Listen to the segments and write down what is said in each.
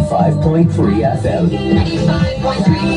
85.3 FM. 85.3.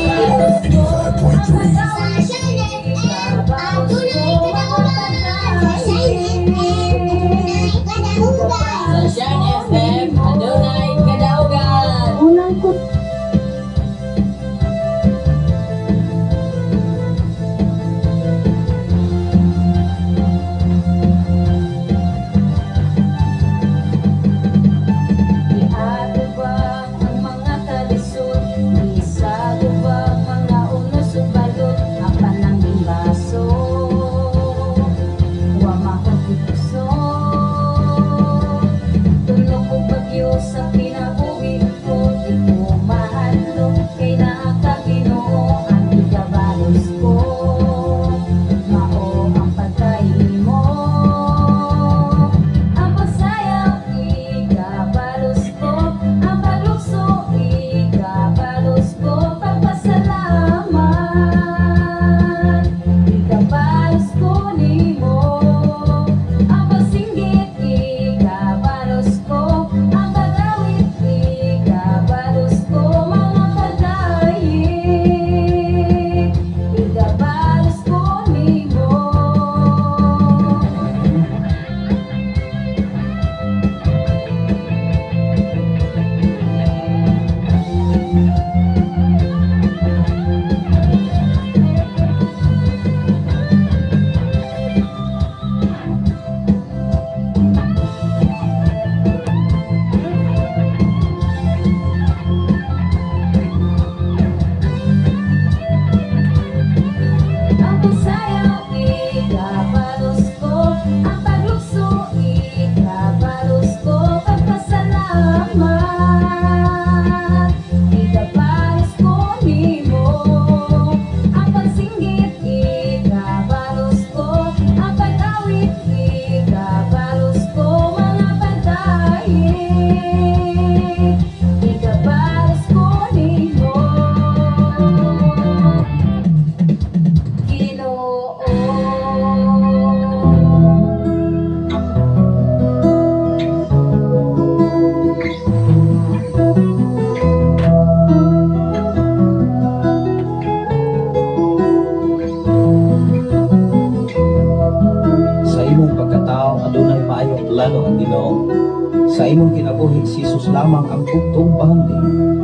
Sa imong kinabuhi, si Jesus lamang ang bugtong bahandi.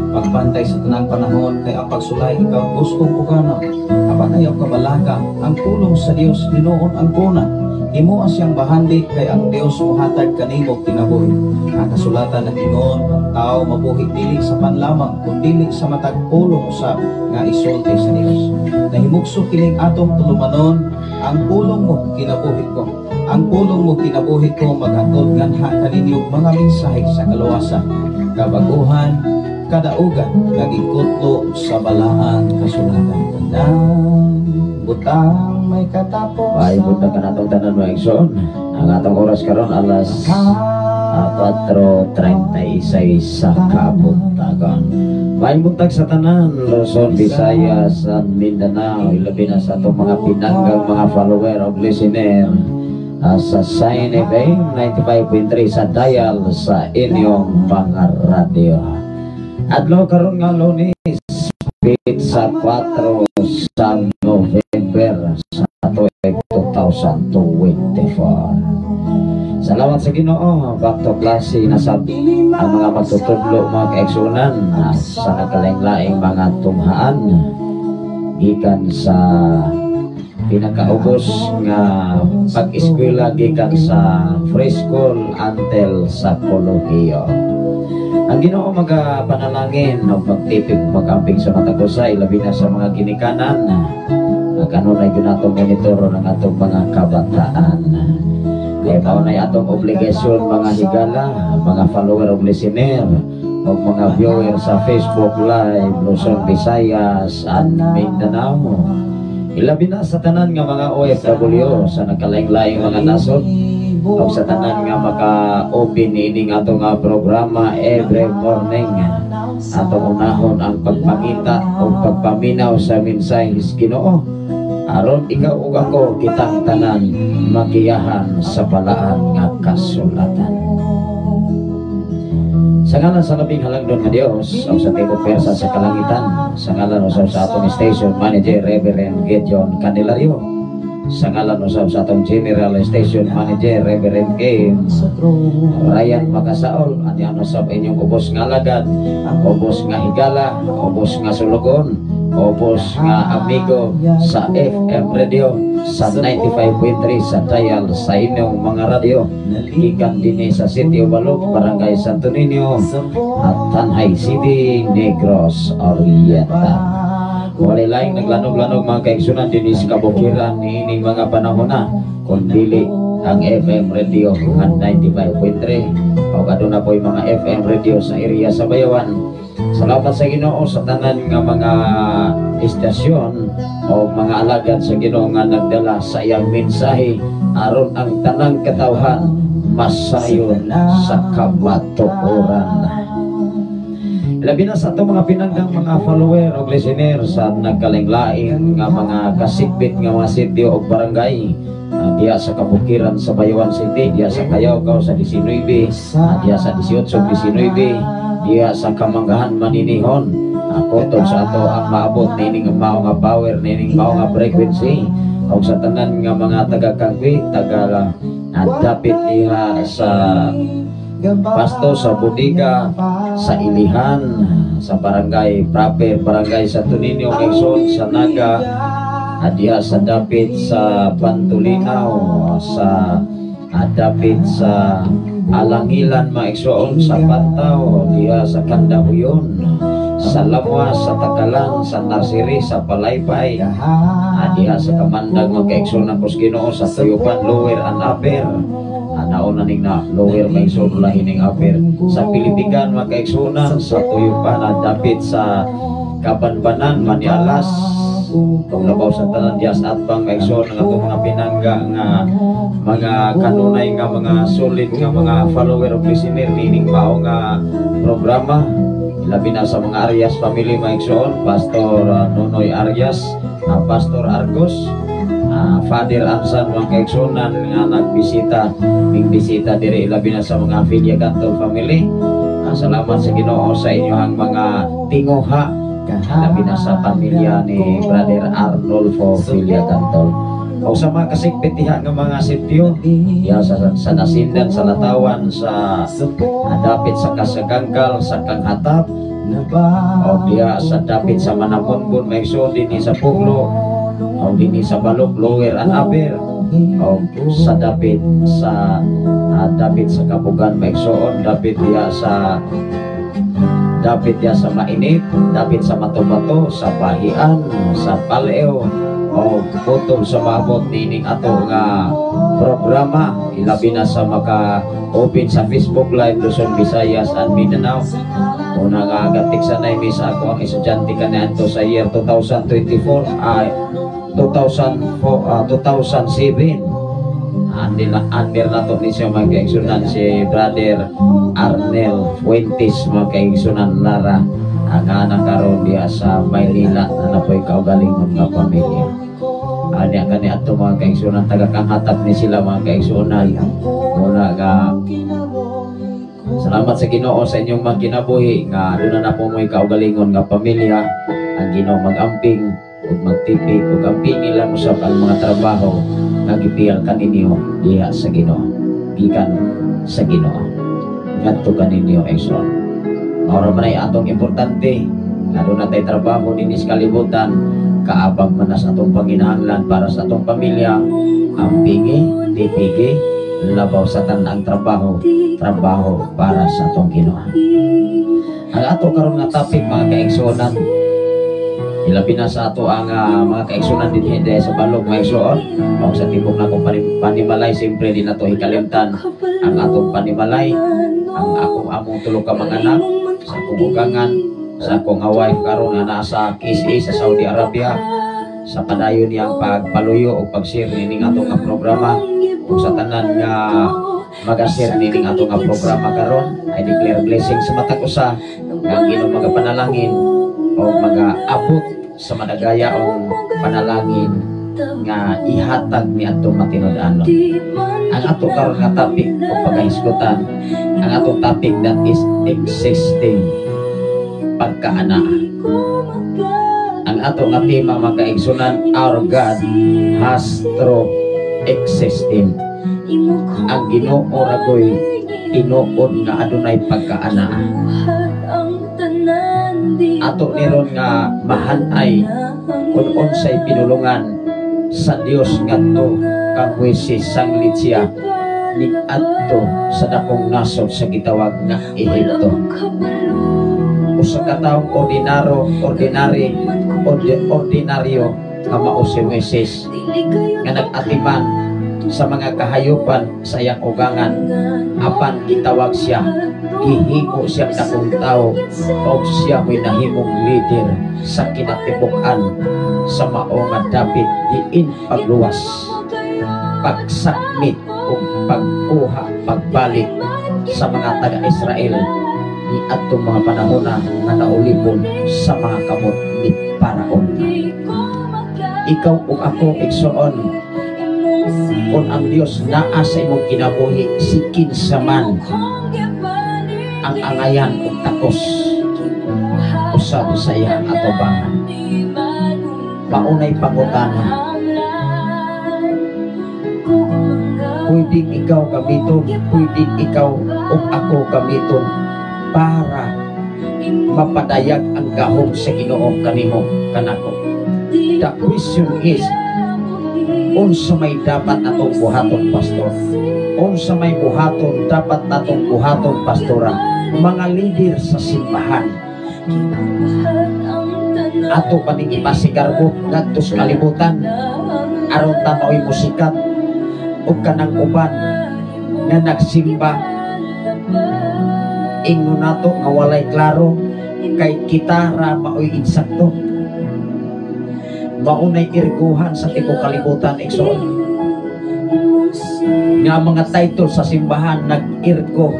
Pagpantay sa tanang panahon, kay ang pagsulay ikaw gustong pugana. Apan ayaw kabalaga, ang pulong sa Dios ninuon ang kuna. Imo siyang bahandi, kay ang Dios muhatag kanimo kinabuhi. Ang kasulatan ng Gingon, ang tao mabuhi dili sa panlamang, kundi sa matag pulong usab nga isulti sa Dios. Nahimugso kining atong tulumanon, ang pulong mo kinabuhi ko. Ang pulong mo kinabuhi ko, maghatod nganha kaninyong mga mensahe sa kaluwasan, kabaguhan, kadaugan, naging kutlo sa balaan kasulatan. Tandang butang may katapos. Ay, butang ka na itong tanan mo, Ekson. Ang atong oras karon alas 4:36 sa kabuntagan. May buntag sa tanan, Luzon, Visayas, at Mindanao. Ilabi na sa itong mga pinanggang mga follower o listener sa Sign FM 95.3 sa dial sa inyong mga radio. Adlaw karon nga Lunes, sa 4 sa November sa 2024. Salamat sa Ginoo, back to klase na sa ang mga magtutudlo mga kaigsunan sa nagkalaing-laing mga tunghaan gikan sa pinakaubos nga pag-eskwela gikan sa preschool until sa kolehiyo. Ang Ginoo magapanalangin o pagtipig magamping sa matagusay labi na sa mga ginikanan kanunay yun atong monitor ng atong mga kabataan. Kaya kaunay atong obligasyon mga higala, mga follower o listener o mga viewer sa Facebook Live, Luzon, Visayas at Mindanao. Ilabi na sa tanan nga mga OFW sa nagkalaing-laing mga nasod o sa tanan nga maka-open ining atong programa every morning. Atong unahon ang pagpangita o pagpaminaw sa mensaheng Ginoo aron ikaw ug ako kitang tanan magiyahan sa balaan nga kasulatan. Sa ngalan sa labing halagdon nga Dios, ang sa tibok persa sa kalangitan, sa ngalan usab sa atong station manager Reverend Gideon Candelario, sa ngalan usab sa atong general station manager Reverend Kim Ryan Makasaol, anyan usab inyong ubos nga alagad, ubos nga higala, ubos nga sulugon, ubos nga amigo sa FM radio sa 95.3 sa dial sa inyong mga radio gikan dinhi sa City of Balog, Barangay Santo Niño at Tanhay City, Negros Oriental. Walay laing naglanog-lanog mga kaigsunan dinhi sa kabukiran niining mga panahon na kundili ang FM radio nga 95.3 o kaduna po yung mga FM radio sa area sa Bayawan. Salamat sa Ginoo sa tanan nga mga istasyon o mga alagad sa Ginoo nga nagdala sa iyang mensahe aron ang tanang katawhan masayon sa kamatuoran. Labi na sa ato mga pinanggang mga follower o listener sa nagkalinglaing nga mga kasikbit nga mga sitio o barangay, diya sa Kabukiran sa Bayawan City, diya sa Kayawgaw sa 19, diya sa 18-19, diya sa Kamanggahan Maninihon. Kutod sa ato ang maabot nining mao nga power, nining mao nga frequency o sa tanan nga mga taga-Kangwi, taga dapit diha sa Pasto, sa Budiga, sa Ilihan, sa Barangay Proper, Barangay Santo Niño, Quezon, sa Naga, diha sa dapit sa Pantulinaw, sa dapit sa Alangilan, Maigsoon, sa Pantaw, diha sa Kandahuyon, sa Lamwa, sa Takalan, sa Narsiri, sa Palaypay, diha sa Kamandag, Magkaigsoon ng Kusginoo, sa Tuyupan, Lower and Upper, nauna ning na Lower Maigsoon, Lahining Upper, sa Pilipigan, Magkaigsunan, sa Tuyupan, dapit sa Kabanbanan, Manialas, kung labaw sa tanan dias at bang maigsoon ng atong mga pinangga nga mga kanunay nga mga solid nga mga follower of listener nining mao nga programa. Ilabi na sa mga Arias family maigsoon, Pastor Nonoy Arias, Pastor Argos, Father Ansan mga kaigsunan nga nagbisita, bisita diri. Ilabi na sa mga Filia Cantol family. Salamat sa Ginoo sa inyong mga tinguha. Labi na sa pamilya ni Brother Arnolfo Filia Cantol o sa mga kasikpit diha nga mga sityo diha sa Nasindan, sa Latawan, sa dapit sa Kasaganggal, sa Kanghatap o diha sa dapit sa Manamonbon, Maigsoon, dinhi sa Puglo o dinhi sa Balog, Lower and Upper o sa dapit sa Kabugan, Maigsoon, dapit diha sa Mainit, dapit sa Matobato, sa Bahian, sa Paleo o putol sa maabot nining ato nga programa. Ilabi na sa maka-open sa Facebook Live Luzon, Visayas and Mindanao. Una nga agatik sa naimi sa ako ang estudyante kaniadto sa year 2007. Under na to ni siya magkaigsunan si Brother Arnel Fuentes magkaigsunan Lara ang anak karon diya sa Maynila na napoy kaugalingon nga pamilya. Ani kani ato mga kaigsunan taga-Kanghatap ni sila mga kaigsunan. Muna nga salamat sa Ginoo sa inyong mga kinabuhi nga aduna na po mo'y kaugalingon nga pamilya. Ang Ginoo mag-amping ug magtipig ug amping nila usab ang mga trabaho nagipiyal kaninyo diha sa Ginoo, gikan sa Ginoo ngadto kaninyo Exxon. Mao man ay atong importante nga aduna tay trabaho dinhi sa kalibutan, kaabang man sa atong panginahanglan para sa atong pamilya. Ampingi, tipigi, labaw sa tanang trabaho para sa atong Ginoo. Ang ato karon nga topic mga kaigsunan, ilabi na sa ato ang mga kaigsunan din hindi sa Balog Maigsoon o sa tibok na akong panimalay. Siyempre din na ito hikalimtan ang atong panimalay, ang akong among tulog ka mga anak, sa akong ugangan, sa akong wife karon nga nasa KSA sa Saudi Arabia, sa padayon niyang pagpaluyo o pag-share nining atong nga programa o sa tanan nga mag-share nining atong nga programa karon. I declare blessing sa matag usa nga Ginoo magapanalangin o mag-abot sa madagaya o panalangin nga ihatag ni atong matinud-anon. Ang ato karon nga topic o paghisgutan Ang atong topic that is existing pagkaana. Ang atong nga tema mga kaigsunan, our God has true existing. Ang Ginoo ra koy tinuod nga adunay pagkaana. Ato niron nga mahanay kung unsay pinulungan sa Dios ngadto kang Moises sanglit siya ni adto sa dakong nasod sa gitawag nga Ehipto. Usa ka taong ordinaryo nga mao si Moises nga nag-atiman sa mga kahayupan sa iyang ugangan apan gitawag siya, gihimo siya dakong tao o siya mo'y nahimong leader sa kinatibuk-an sa mao nga dapat diin pagluwas, pagsakmit o pagkuha, pagbalik sa mga taga-Israel ni atong mga panahon na naulipon sa mga kamot ni Paraon. Ikaw o ako igsoon kung ang Dios naa sa imong kinabuhi si kinsa man ang angayan o takos usab sa iyang atubangan. Maunay pangutana, pwedeng ikaw gamiton, pwedeng ikaw o ako gamiton para mapadayag ang gahom sa Ginoo kanimo kanako. The question is, unsa may dapat natong buhaton, pastor? Unsa may buhaton dapat natong buhaton, pastora? Mga leader sa simbahan, ato paning ipasigarbo ngadto sa kalibutan aron ta mao'y musikat ug kanang uban nga nagsimba ingnon nato nga walay klaro kay kita ra mao'y insakto. Maunay irguhan sa tibok kalibutan igsoon nga mga title sa simbahan nag-irgo,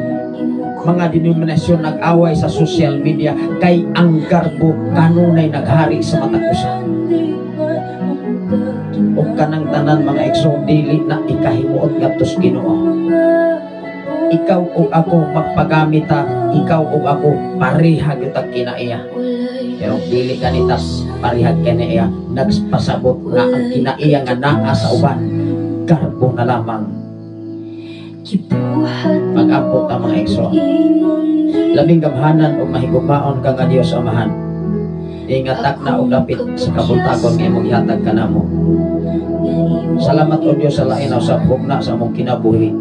mga denominasyon nag-away sa social media kay ang garbo kanunay naghari sa matakusan. O kanang tanan mga igsoon dili na ikahimuot ngadto sa Ginoo. Ikaw o ako magpagamita, ikaw o ako parehag kita kinaiya. Pero dili kanita parehag kinaiya, nagpasabot nga ang kinaiya nga naa sa uban garbo na lamang. Mag-abot ang mga igsoon, labing gamhanan o mahigumaon ka nga Dios Amahan, ingatak na o dapit sa kabuntagon nga imong ihatag ka namo. Salamat o Dios sa lain na usab bugna sa among kinabuhi,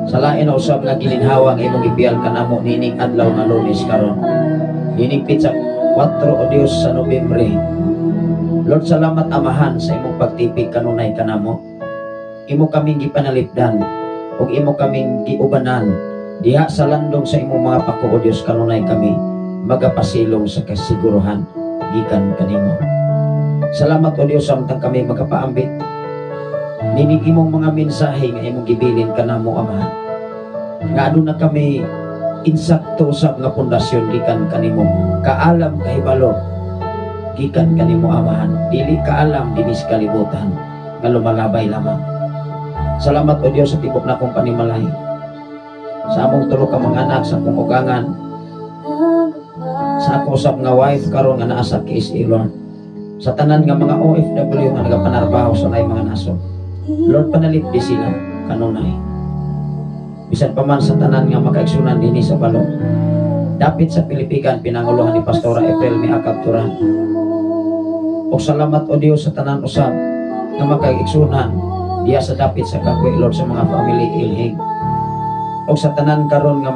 sa lain na usab nga gilinhawa nga imong ibiyal ka namo nining adlaw nga Lunes karon, nining pitsa 4 o Dios sa Nobyembre. Lord, salamat Amahan sa imong pagtipig kanunay ka namo. Imo kaming gipanalipdan ug imo kaming giubanan diha sa landong sa imong mga pako o Dios kanunay kami magapasilong sa kasiguruhan gikan kanimo. Salamat o Dios samtang kami magapaambit nining imong mga mensahe nga imong gibilin kanamo Amahan, nga aduna kami insakto sa nga pundasyon gikan kanimo, kaalam kahibalo gikan kanimo Amahan, dili kaalam dinis kalibutan nga lumalabay lamang. Salamat o Dios sa tibok na kong panimalay, sa among tulo ka mga anak sa akong ugangan, sa ako usab nga wife karon nga naa sa KSA Lord, sa tanan nga mga OFW nga nagapanarbaho sa laing mga nasod. Lord, panalipdi sila kanunay, bisan pa man sa tanan nga makaigsunan dinhi sa balong dapit sa Pilipigan pinanguluhan ni Pastora April Mia Capturan. O salamat o Dios sa tanan usab nga makaigsunan diya sa dapit sa Kakwe Lord, sa mga family ilhig o sa tanan karon nga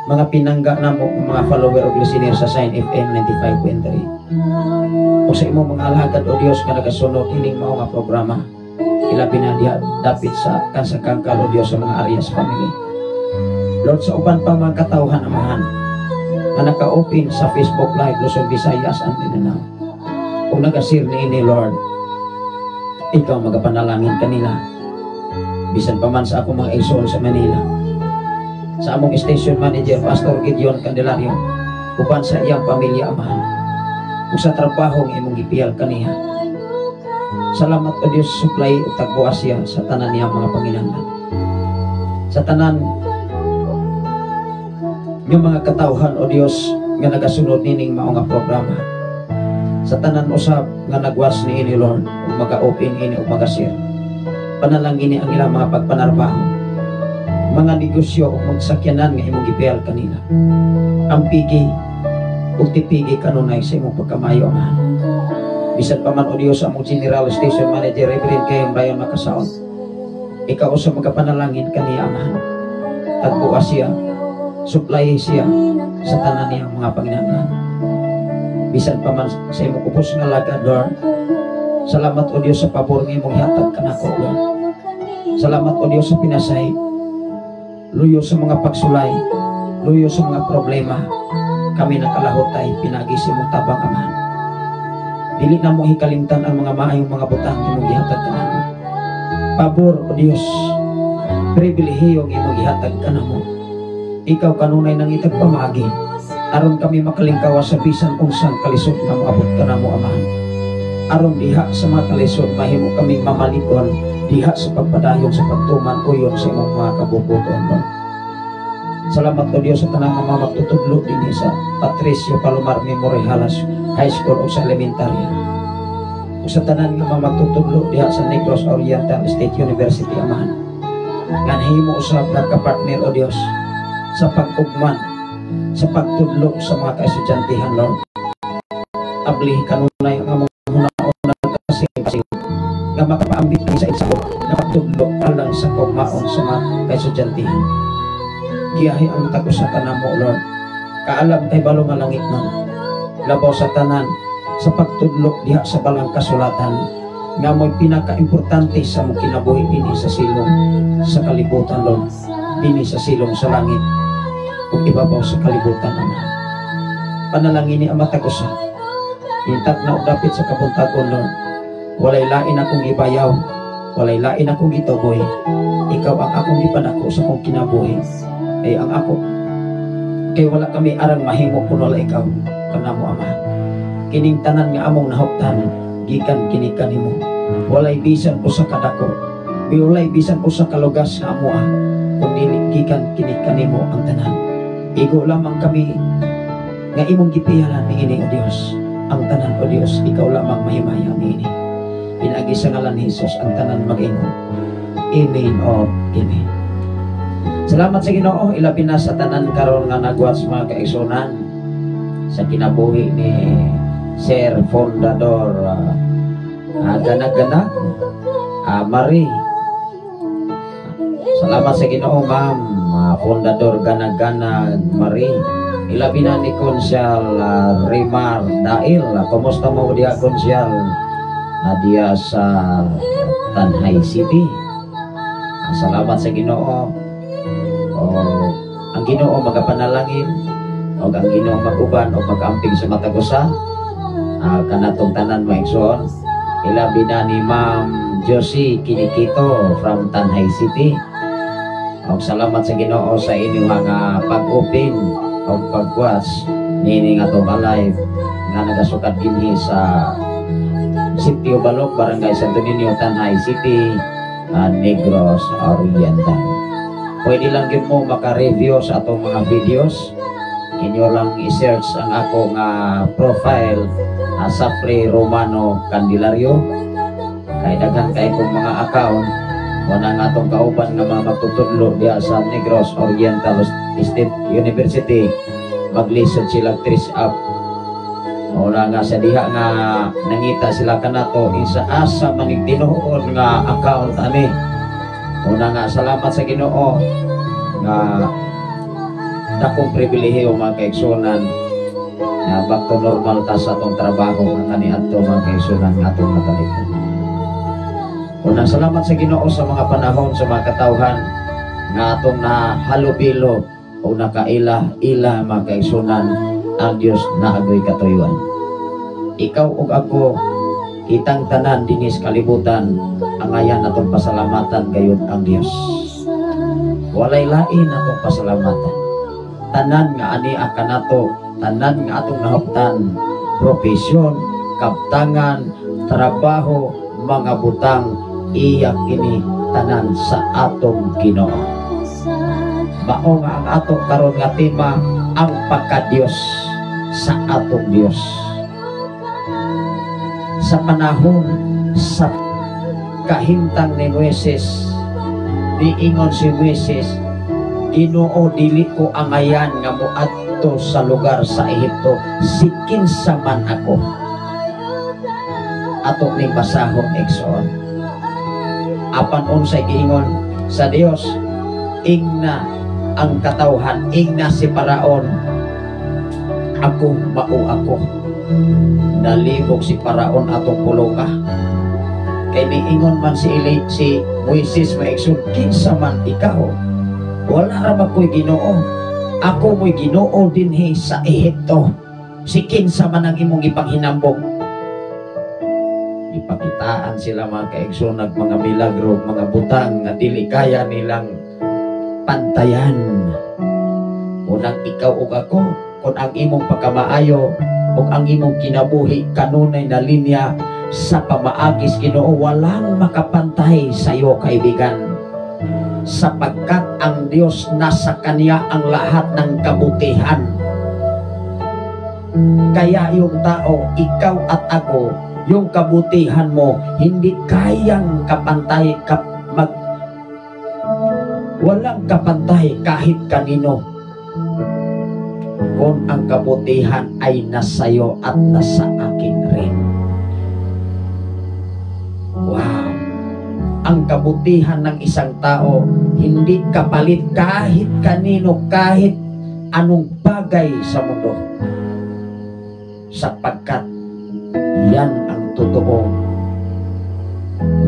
mga pinangga namo mga follower og listener sa Sign FM 95.3 o sa imong mga alhagad o Dios nga nagasunod ining mao nga programa, ilabi na diya dapit sa kansakangkal o Dios sa mga Arias family. Lord, sa uban pa mga katawhan Amahan nga naka-open sa Facebook Live Luzon, Visayas and Mindanao o nagasir niini Lord, ikaw magapanalangin kanila, bisan pa man sa akong mga igsoon sa Manila, sa among station manager Pastor Gideon Candelario uban sa iyang pamilya Amahan, ug sa trabaho nga imong gipiyal kaniya. Salamat o Dios supply ug tagbuas siya sa tanan niyang mga panginahanglan, sa tanan nga mga katawhan o Dios nga nagasunod nining mao nga programa. Sa tanan usab nga nagwas ni ini Lord ug maga-open ini ug maga-share. Panalangin ang ilang mga pagpanarbaho, mga negosyo ug magsakyanan nga imong gipiyal kanila. Ang pigi ug tipigi kanunay sa imong pagkamayo, Amahan. Bisan pa man o Dios among General Station Manager Reverend Kay Brian Makasaon, ikaw sa magapanalangin kaniya, Amahan. Tagbuwa siya, supply siya sa tanan niyang mga panginahanglan. Bisan pa man sa imong kupos nga lagad, Lord. Salamat o Dios sa pabor nga imong ihatag kanako, Lord. Salamat o Dios sa pinasay, luyo sa mga pagsulay, luyo sa mga problema. Kami nakalahotay, pinagis imong tabang, Amahan. Dili na mo hikalimtan ang mga maayong mga butang imong ihatag kanamo. Pabor o Dios, pribilehiyo nga imong ihatag kanamo. Ikaw kanunay nang itagpamagi, aron kami makalingkawa sa bisan unsang kalisod nga moabot kanamo, Amahan. Aron diha sa mga kalisod mahimo kaming mamalikon, diha sa pagpadayon sa pagtuman uyon sa imong mga kabubuton, Lord. Salamat o Dios sa tanang mga magtutudlo din sa Patricio Palomar Memorial Halas High School o sa elementarya. O sa tanan nga mga magtutudlo diha sa Negros Oriental State University, Amahan. Nganhimo usab nagka-partner o Dios sa pag-ugman, sa pagtudlo sa mga kaestudyantehan, Lord. Abli kanunay ang among hunaon kasi nga makapaambit sa isa na pagtudlo alang sa pagmaon sa mga kaestudyantehan. Giyahi ang tago sa tanan mo, Lord. Kaalam kay balo nga langit nun. Labaw sa tanan sa pagtudlo diha sa balang kasulatan nga mo'y pinaka-importante sa mong kinabuhi dinhi sa silong sa kalibutan, Lord. Dinhi sa silong sa langit ug ibabaw sa kalibutan, Amahan. Panalangin ni Ama tagusa. Intat na og dapit sa kabuntagon, Lord. Walay lain akong ibayaw, walay lain akong gituboy. Ikaw ang akong gipanako sa akong kinabuhi. Ay ang ako kay wala kami arang mahimo kuno la ikaw kanamo, Amahan. Kining tanan nga among nahuptan gikan kini kanimo. Walay bisan usa ka dako, walay bisan usa ka lugas nga amoa, kundi gikan kini kanimo ang tanan. Igo lamang kami nga imong gipiyalan niini o Dios. Ang tanan o Dios, ikaw lamang mahimaya niini. Pinagi sa ngalan ni Jesus ang tanan mag-ingon. Amen o amen. Salamat sa Ginoo, ilabi na sa tanan karon nga nagwas mga kaigsunan sa kinabuhi ni Sir Fundador Ganag-Ganag Marie. Salamat sa Ginoo, Ma'am Fundador Ganag-Ganag Marie. Ilabi na ni Konsyal Rimar Dail. Kumusta mo diya, Konsyal? Diya sa Tanhay City. Salamat sa Ginoo. Ang Ginoo magapanalangin o ang Ginoo maguban o mag-amping sa matagusa kanatong tanan maigsoon. Ilabi na ni Ma'am Josie Kinikito from Tanhay City. O salamat sa Ginoo sa inyong mga pag-open o pagwas nini nga itong alive nga nagasukat dinhi sa Sitio Balok, Barangay Santo Niño, Tanhay City, Negros Oriental. Pwede lang yun mo maka-review sa atong mga videos. Inyo lang i-search ang ako nga profile, Safre Romano Candelario. Kay daghan kay kong mga account, wala nga itong kauban nga mga magtutudlo diya sa Negros Oriental State University. Mag-listen sila 3 up. Wala nga sa diha nga nangita sila kanato isa asa manigtinuon nga account ani. Una nga, salamat sa Ginoo nga dakong pribilehiyo mga kaigsunan na back to normal ta sa atong trabaho nga kaniadto mga kaigsunan nga atong matalitan. Unang salamat sa Ginoo sa mga panahon sa mga katawhan nga atong nahalubilo o nakaila-ila mga kaigsunan ang Dios na agoy katuyuan. Ikaw ug ako kitang tanan dinis kalibutan ang ayan atong pasalamatan gayud ang Dios. Walay lain atong pasalamatan. Tanan nga ani kanato, tanan nga atong nahuptan, profesyon, kaptangan, trabaho, mga butang, iyak ini tanan sa atong Ginoo. Mao nga ang ato karon nga tema ang pagka-Dios sa atong Dios. Sa panahon sa kahimtang ni Moises, niingon si Moises, Ginoo, dili ko angayan nga moadto sa lugar sa Ehipto, si kinsa man ako. Ato ning basahon Exodus. Apan unsay giingon sa Dios, ingna ang katawhan, ingna si Paraon, ako mao ako. Nalibog si Paraon atong puluka. Kay niingon man si Moises maigsoon, kinsa man ikaw? Wala ra ba ko'y Ginoo? Ako mo'y Ginoo dinhi sa Ehipto. Si kinsa man ang imong ipanghinambog? Ipakitaan sila mga kaigsoon nag mga milagro, mga butang na dili kaya nilang pantayan. Unang ikaw ug ako, kung ang imong pagkamaayo ug ang imong kinabuhi kanunay na linya sa pamaagis Ginoo, walang makapantay sa iyo kaibigan, sapagkat ang Diyos nasa Kanya ang lahat ng kabutihan. Kaya yung tao, ikaw at ako, yung kabutihan mo hindi kayang kapantay walang kapantay kahit kanino kung ang kabutihan ay nasayo at nasa akin rin. Wow! Ang kabutihan ng isang tao hindi kapalit kahit kanino, kahit anong bagay sa mundo, sapagkat yan ang totoo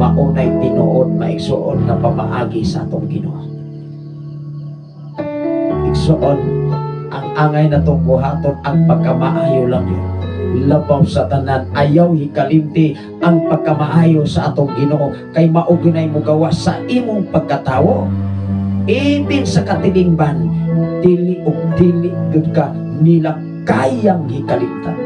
maunay tinuod maigsuon na pamaagi sa atong Ginoo. Igsuon ang angay na tong buhaton ang pagkamaayo lang yun. Labaw sa tanan, ayaw hikalimti ang pagkamaayo sa atong Ginoo, kay mauginay mo gawa sa imong pagkatawo. Ibig sa katilingban, dili og dili gud ka nila kayang hikalimtan.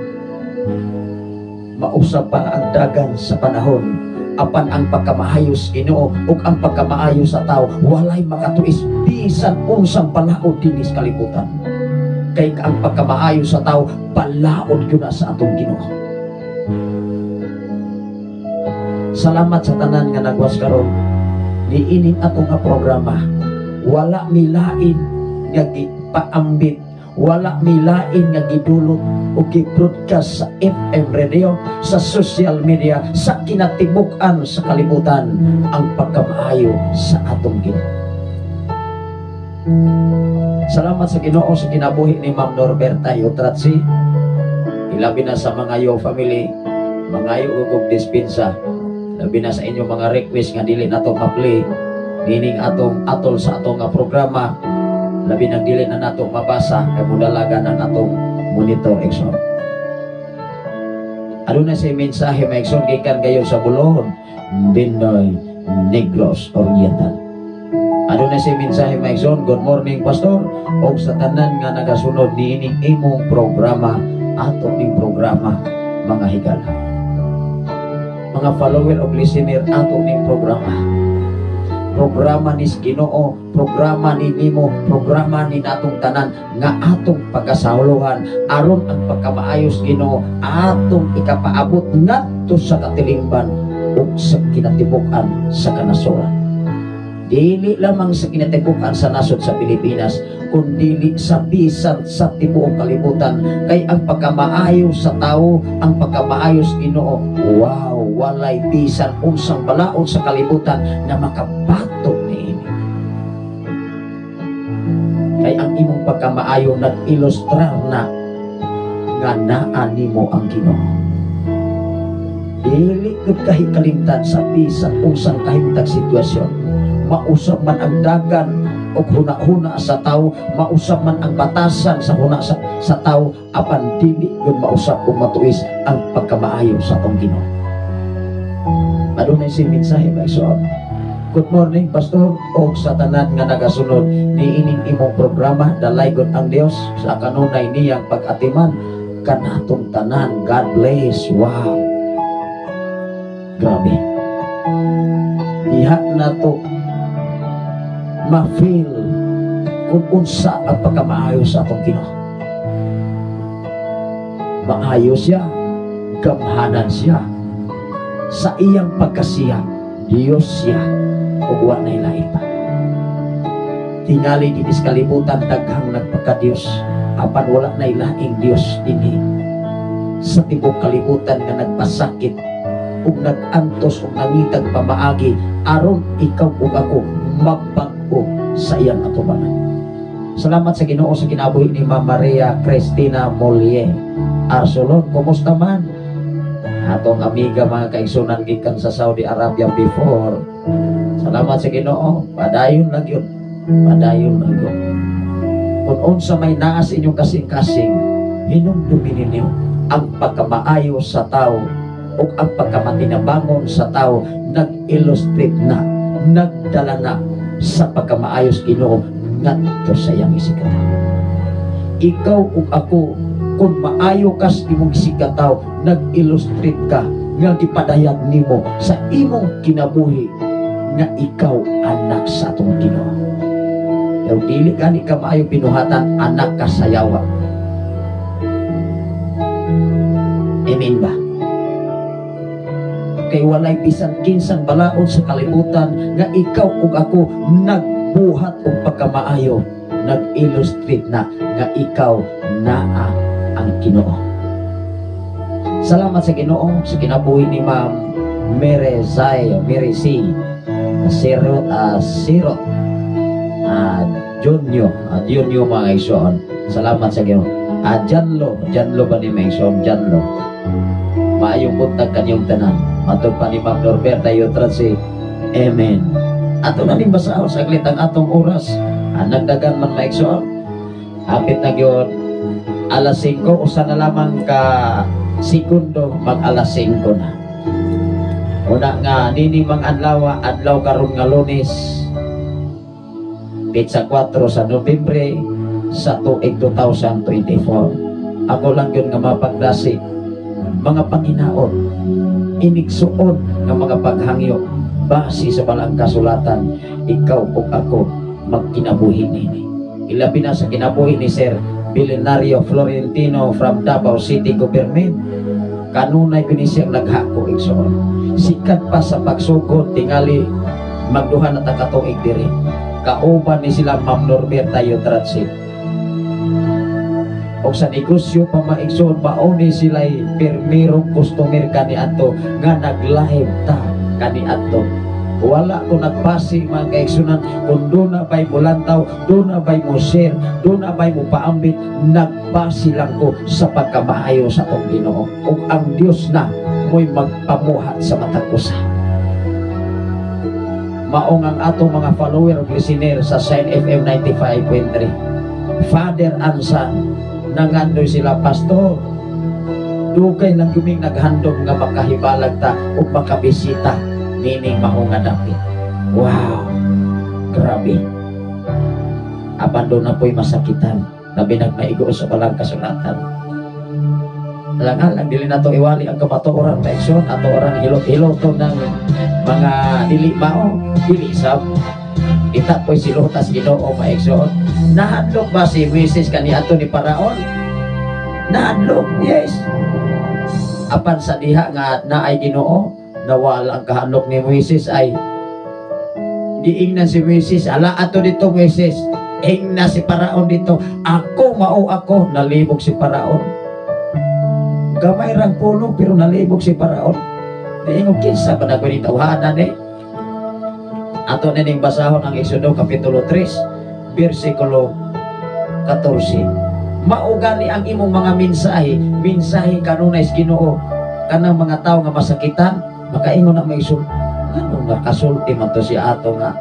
Mausap pa ang dagan sa panahon, apan ang pagkamaayo sa Ginoo ug ang pagkamaayo sa tao walay makatuis bisan unsang palaod dinhi sa kalibutan. Kay ang pagkamaayo sa tao palaod yun na sa atong Ginoo. Salamat sa tanan nga nagwas karon niining atong nga programa. Wala milain nga gipaambit, wala milain nga gidulot o gi-broadcast sa FM radio, sa social media, sa kinatibuk-an sa kalibutan ang pagkamaayo sa atong Ginoo. Salamat sa Ginoo sa kinabuhi ni Ma'am Norberta Yotratsi. Ilabi na sa mga yo family, mga yo ug dispensa. Labi na sa inyo mga request nga dili nato ma-play, nining atong atol sa atong nga programa. Labi nang dili na nato mabasa kay mudalagan ang atong monitor Exxon. Ano na si mensahe may Exxon gikan kayo sa Bulon, Binoy, Negros Oriental. Ano na si mensahe Maigsoon, good morning Pastor, o sa tanan nga nagasunod ni ining imong programa, ato ning programa, mga higala. Mga follower o listener, ato ning programa ni Ginoo, programa ni Nimo, programa ni natong tanan nga atong pagkasahuluhan aron ang pagkamaayos Ginoo atong ikapaabot ngadto sa katilingban ug sa kinatibuk-an sa kanasoran. Dili lamang sa kinatibuk-an sa nasod sa Pilipinas, kundi sa bisan sa tibuok kalibutan. Kay ang pagkamaayo sa tao, ang pagkamaayo sa Ginoo, wow, walay bisan unsang balaod sa kalibutan na makabatok niini. Kay ang imong pagkamaayo nag-ilustrar na nga naa nimo ang Ginoo. Dili gud kahikalimtan sa bisan unsang kahimtang sitwasyon. Mausap man ang dagan o huna-huna sa tao, mausap man ang batasan sa huna sa tao, apan dili yun mausap kung matuis ang pagkamaayo sa atong Ginoo. Adunay si mensahe Maigsoon. Good morning Pastor, o sa tanan nga nagasunod ni ining imong programa, dalaygon ang Dios sa kanunay niyang pag-atiman kanatong tanan. God bless. Wow, grabe. Diha na to ma-feel kung unsa ang pagkamaayo sa atong Ginoo. Maayo siya, gamhanan siya, sa iyang pagkasiya, Diyos siya, ug wa nay lain pa. Tingali dinis kalibutan daghang nagpaka-Diyos, apan wala nay laing Diyos dinhi sa tibok kalibutan nga nagpasakit ug nagantos ug nangitag pamaagi aron ikaw ug ako magbag-o sa iyang atubangan. Salamat sa Ginoo sa kinabuhi ni Ma'am Maria Cristina Mollier Arsolon. Kumusta man? Atong amiga mga kaigsunan gikan sa Saudi Arabia before. Salamat sa Ginoo. Padayon lang yun. Padayon lang yun. Kung unsa may naas inyong kasing-kasing, hinumdumin ninyo ang pagkamaayo sa tao o ang pagkamatinabangon sa tao, nag-illustrate na, nagdala na sa pagkamaayos Ginoo ngadto sa iyang isikataw. Ikaw ug ako, kung maayo kas imong isikataw, nag-illustrate ka nga gipadayag nimo sa imong kinabuhi nga ikaw anak sa atong Ginoo. Pero dili ka ni ka maayo binuhatan, anak ka sa yawa. Amen ba? Kay walay bisan kinsang balaod sa kalibutan nga ikaw ug ako nagbuhat og pagkamaayo, nag-illustrate na nga ikaw naa ang Ginoo. Salamat sa Ginoo sa kinabuhi ni Ma'am Mary C. Junyo mga igsoon. Salamat sa Ginoo. Janlo ba ni mga igsoon? Janlo. Maayong buntag kanyong tanan. Matod pa ni Ma'am Norberta Yotratsi. Amen. Ato na ning basaho saglit ang atong oras. Nagdagan man mga igsoon. Hapit na gyud alas 5 usa na lamang ka segundo mag alas 5 na. Una nga nining mga adlaw karon nga Lunes, Pitsa 4 sa Nobyembre sa tuig 2024. Ako lang yun nga mapaglasi mga panginaon, inigsuon nga mga paghangyo base sa balang kasulatan, ikaw ug ako magkinabuhi nini. Ilabi na sa kinabuhi ni Sir Belenario Florentino from Davao City Government. Kanunay binisiyang naghako igsoon. Sikat pa sa pagsugod tingali magduha na takatuig diri. Kauban ni sila Ma'am Norberta Yotratsi. O sa negosyo pa maigsoon, mauni sila'y permirong customer kani ato nga nag-live ta kani ato. Wala ko nagpasi mga kaigsunan kung doon na ba'y mulantaw, doon na ba'y mo share, doon na ba'y mo paambit. Nagpasi lang ko sa pagkamaayo sa atong Ginoo, o ang Diyos na mo'y magpamuhat sa matag usa. Maong ang atong mga follower o listener sa Sign FM 95.3, Father and Son, nangandoy sila, Pastor, dugay lang guming naghandog nga makahibalag ta o makabisita nining maong nga dapit. Wow, grabe. Abando na po'y masakitan na binagmaigo sa balang kasulatan. Lang dili na to iwali ang kamatuoran paikson ato orang hilot-hilot ng mga dili mao, dili sab. Ita po'y silutas Ginoo paikson. Nahadlok ba si Mrs. kani ato ni Paraon? Nahadlok, yes. Apan sa diha nga naay Ginoo, nawala ang kahanok ni Moises ay diingnan si Moises, ala ato dito Moises, ingna si Paraon dito, ako mao ako, nalibog si Paraon. Gamay rang puno pero nalibog si Paraon. Diingog kinsa pa nagpanitawhanan eh. Ato nining basahon ang Exodo Kapitulo 3 versikulo 14. Maugani ang imong mga mensahe kanunay sa Ginoo kanang mga tao nga masakitan, makaingon na may isul. Ano nakasulti man to si ato nga.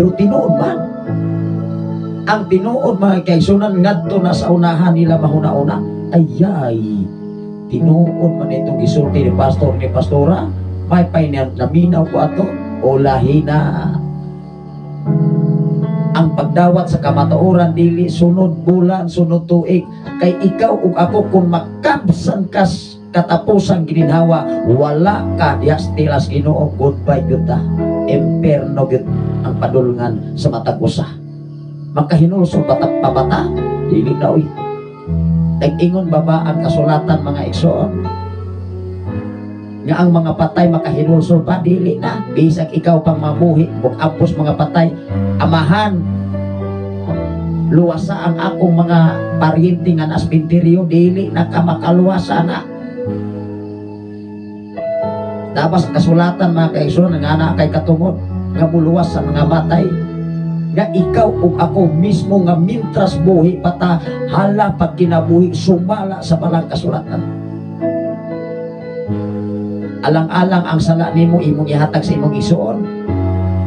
Pero tinuod man. Ang tinuod mga kaigsunan ngadto na sa unahan nila mahuna-una. Ayay. Tinuod man itong gisulti ni pastor ni pastora. May naminaw ko ato o lahina. Ang pagdawat sa kamatuoran dili sunod bulan, sunod tuig. Kay ikaw ug ako kung makabsan kas katapusang gininhawa, wala ka dias tilas Ginoo, goodbye gyud ta. Imperno gyud ang padulngan sa matag usa. makahinulso batak pabata dili na uy. Nag-ingon baba ang kasulatan mga igsoon nga ang mga patay makahinulso pa dili na, bisag ikaw pang mabuhi bukapos mga patay. Amahan, luwasa ang akong mga paryente nga nas pintiryo, dili na ka makaluwasa na. Tapos kasulatan mga kaigsoon nga na kay katungod nga muluwas sa mga matay, nga ikaw ug ako mismo nga mintras buhi pata hala pag kinabuhi sumala sa balang kasulatan. Alang-alang ang sala nimo imong ihatag sa imong isuon.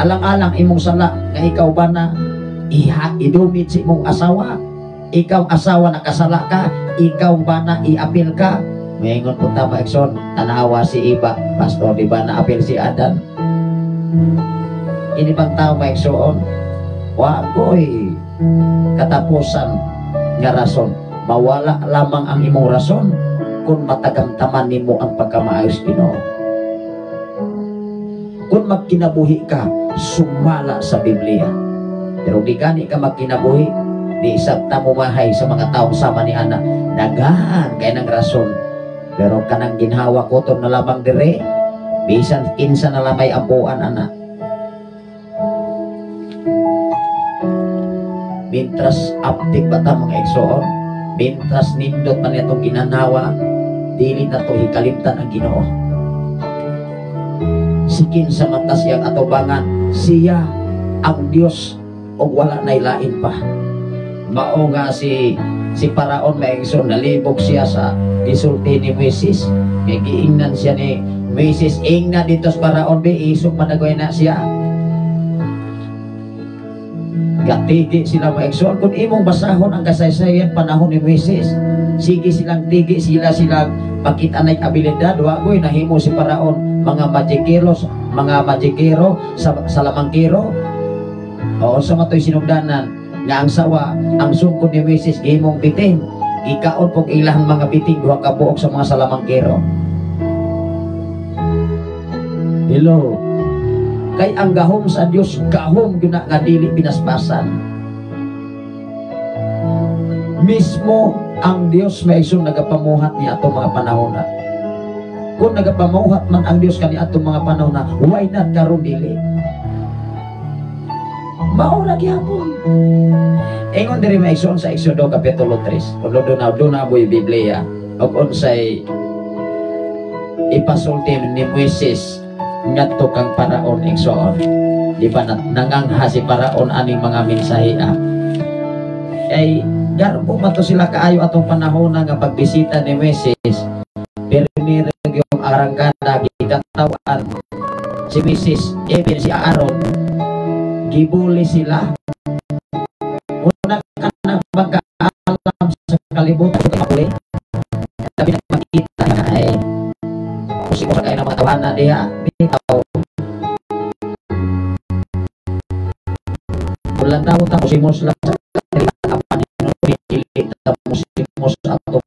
Alang-alang imong sala nga ikaw ba na idumit sa imong asawa. Ikaw asawa nakasala ka, ikaw ba na iapil ka. Mayingon po tama Ekson, tanawa si Iba, pastor di ba na apil si Adan. Ini bang tao may Ekson? Wagoy katapusan nga rason. Mawala lamang ang imong rason kung matagamtaman nimo ang pagkamaayos Ginoo. Kung magkinabuhi ka, sumala sa Biblia. Pero di gani ka magkinabuhi, di isabta mo mahay sa mga taong sama ni Ana. Dagahan kay ng rason. Pero kanang ginhawa ko to na lamang dire, bisan kinsa na lamay ampuan ana. Mintras aptik bata mga igsoon, mintras nindot man itong ginanawa, dili na to hikalimtan ang Ginoo. Sikin sa mata siyang atubangan, siya ang Dios o wala na ilain pa. Mao nga si Paraon maigsoon, nalibog siya sa gisulti ni Moises. May giingnan siya ni Moises, ingna dito sa Paraon be, isog managoy na siya. Gatigi sila maigsoon. Kung imong basahon ang kasaysayan panahon ni Moises, sige silang tigi, silang pakitanay abilidad. Wagoy nahimo si Paraon mga magikero sa lamangkiro. Oo, sa matoy sinugdanan nga ang sawa, ang sungkod ni Moises gihimong bitin, ikaon pog ilang mga biting duha ka buok sa mga salamangkero. Hello. Kay ang gahom sa Dios gahom gyud nga dili binasbasan. Mismo ang Dios maisong nagapamuhat ni ato mga panahon na. Kung nagapamuhat man ang Dios kani ato mga panahon na, why not karon dili? Mao ra gyapon. Ingon diri maigsoon sa Exodo kapitulo 3. Kung doon na boy Biblia og unsay ipasulti ni Moises ngadto kang Paraon igsoon. Di ba nangangha si Paraon aning mga mensahe ay garbo man to sila kaayo atong panahon nga pagbisita ni Moises. Pero yung arangkada gikatawan si Moises even si Aaron gibuli sila. Una ka na magkaalam sa kalibutan sa kapuli, tapi nakikita na ay musik mo kayo ng mga tawanan diha bitaw bulan taon ta musimos lang sa kapan kita musimos ato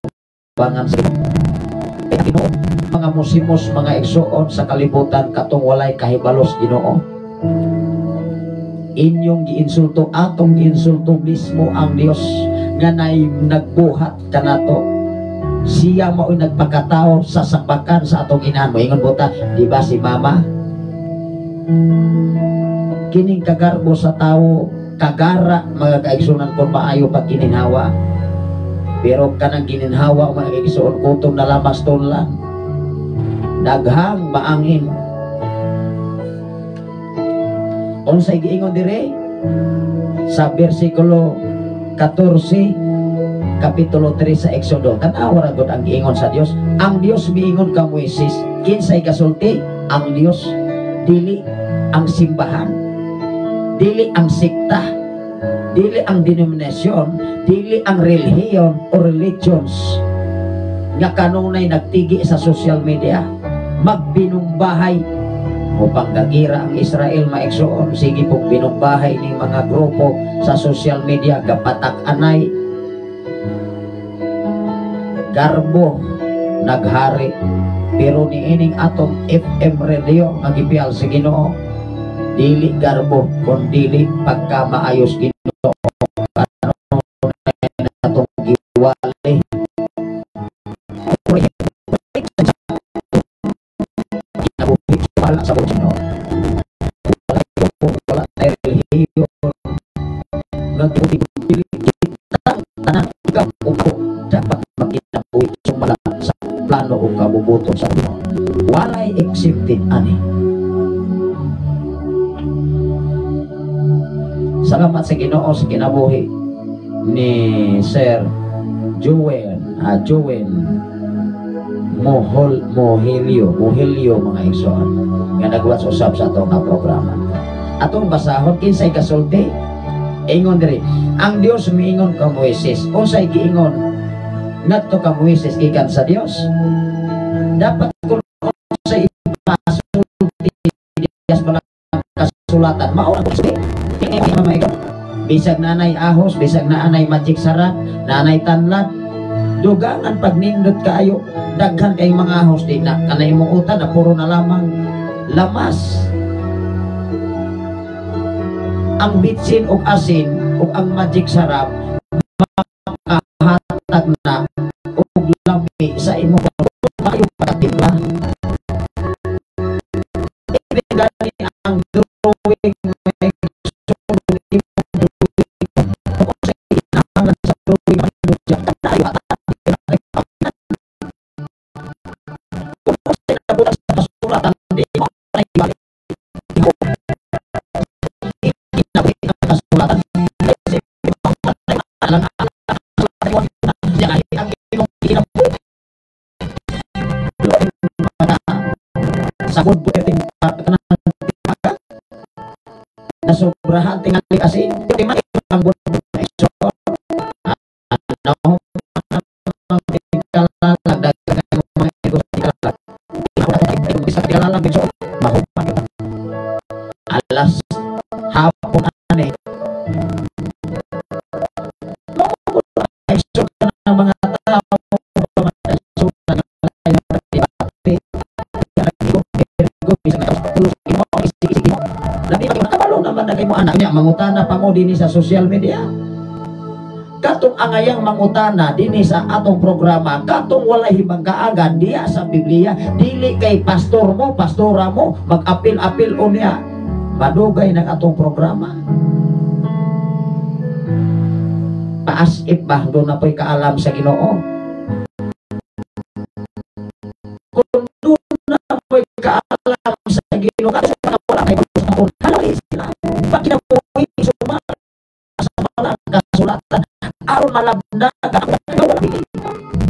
bangan sa Ginoo. Mga musimos mga igsoon sa kalibutan katong walay kahibalos Ginoo. Inyong giinsulto, atong giinsulto mismo ang Dios nga nagbuhat kanato. Siya mao'y nagpakatao sa sakbakan sa atong inahan mo. Ingon buta, di ba si Mama? Kining kagarbo sa tao, kagara mga kaigsunan kung maayo pag gininhawa. Pero kanang gininhawa mga kaigsunan kutom na lamas lang. Daghang maangin. Unsay giingon dire sa bersikulo 14 kapitulo 3 sa Exodo. Tanawa ra gud ang giingon sa Dios. Ang Dios miingon ka Moises, kinsay kasulti? Ang Dios, dili ang simbahan, dili ang sekta, dili ang denominasyon, dili ang relihiyon o religions nga kanunay nagtigi sa social media magbinumbahay upang gagira ang Israel maigsoon. Sige pong binumbahay ni mga grupo sa social media gapatak-anay garbo naghari. Pero niining atong FM radio nga gipiyal sa Ginoo, dili garbo kun dili pagkamaayos Ginoo wali wala sa Ginoo. Wala tayo relihiyon. Nagpupili kita tanang upo dapat magkinabuhi sumala sa plano o kabubuto sa Ginoo. Walay accepted ani. Salamat sa Ginoo sa kinabuhi ni Sir Jowen Mohilio mga igsoon nga nagwas usab sa atong programa. Atong basahon kinsay kasulti ingon diri ang Dios miingon ka Moises unsay giingon ngadto ka Moises gikan sa Dios dapat kun unsay ipasulti dias mga kasulatan mao ang bisag nanay ahos, bisag nanay magic sarap, nanay tanlad, dugangan pag nindot kaayo, daghan kay mga ahos di na kanay mo utan na puro na lamang lamas. Ang bitsin ug asin ug ang magic sarap makahatag na ug lami sa imo kayo patimpla. Gani ang drawing sabod po yung nasobrahan tingali kasi di man ang buwan na iso ano ang tingkalag dagang mga ito tingkalag bisa tingkalag iso mahupan alas hapon ani iso ng mga tao mangutana pa mo dinhi sa social media katong angayang mangutana dinhi sa atong programa katong walay hibang kaagan diya sa Biblia dili kay pastor mo pastora mo mag-apil-apil unya madugay ng atong programa paasip ba doon na po'y kaalam sa Ginoo kung doon na po'y kaalam sa Ginoo kasi wala kayo halali sila pag kinabuhi sumala sa mga kasulatan aron malabnaga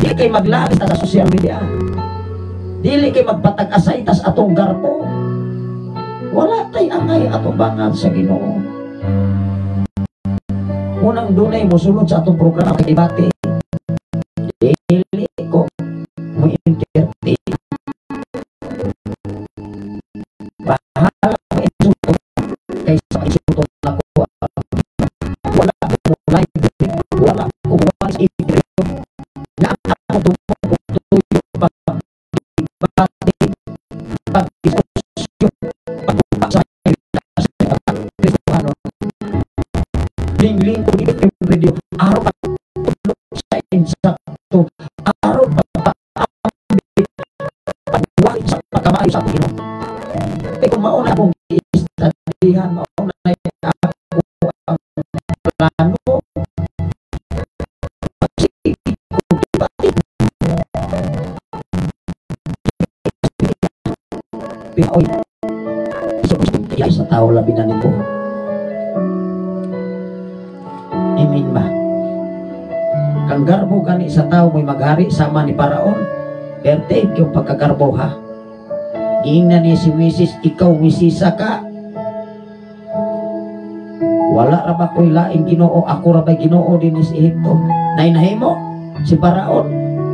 dili kay maglabis sa social media dili kay magpatag-asay tas atong garbo wala tay angay atong bangan sa Ginoo unang dunay mosulod sa atong programa kay debate dili ko mo entertain bahala kay sa isuto na ko wala ko mulay wala ko mulay sa ibig na ako tuyo pag-debate pag-diskusyon pag-usay ano ling-ling ko dito yung radio araw pag-tulog sa insakto araw pag-wali sa pagkamayo sa Panginoon kaya kung mauna akong i-studyhan mauna na ako ang plano pagsipin ko debate pinaoy kaya sa tao labi na nito imin ba kang garbo gani sa tao mo'y maghari sama ni Paraon berte yung pagkagarbo ha giingnan ni si Mrs. ikaw misisa ka wala ra ba ko'y laing Ginoo ako ra ba'y Ginoo din sa Ehipto nainahimo si Paraon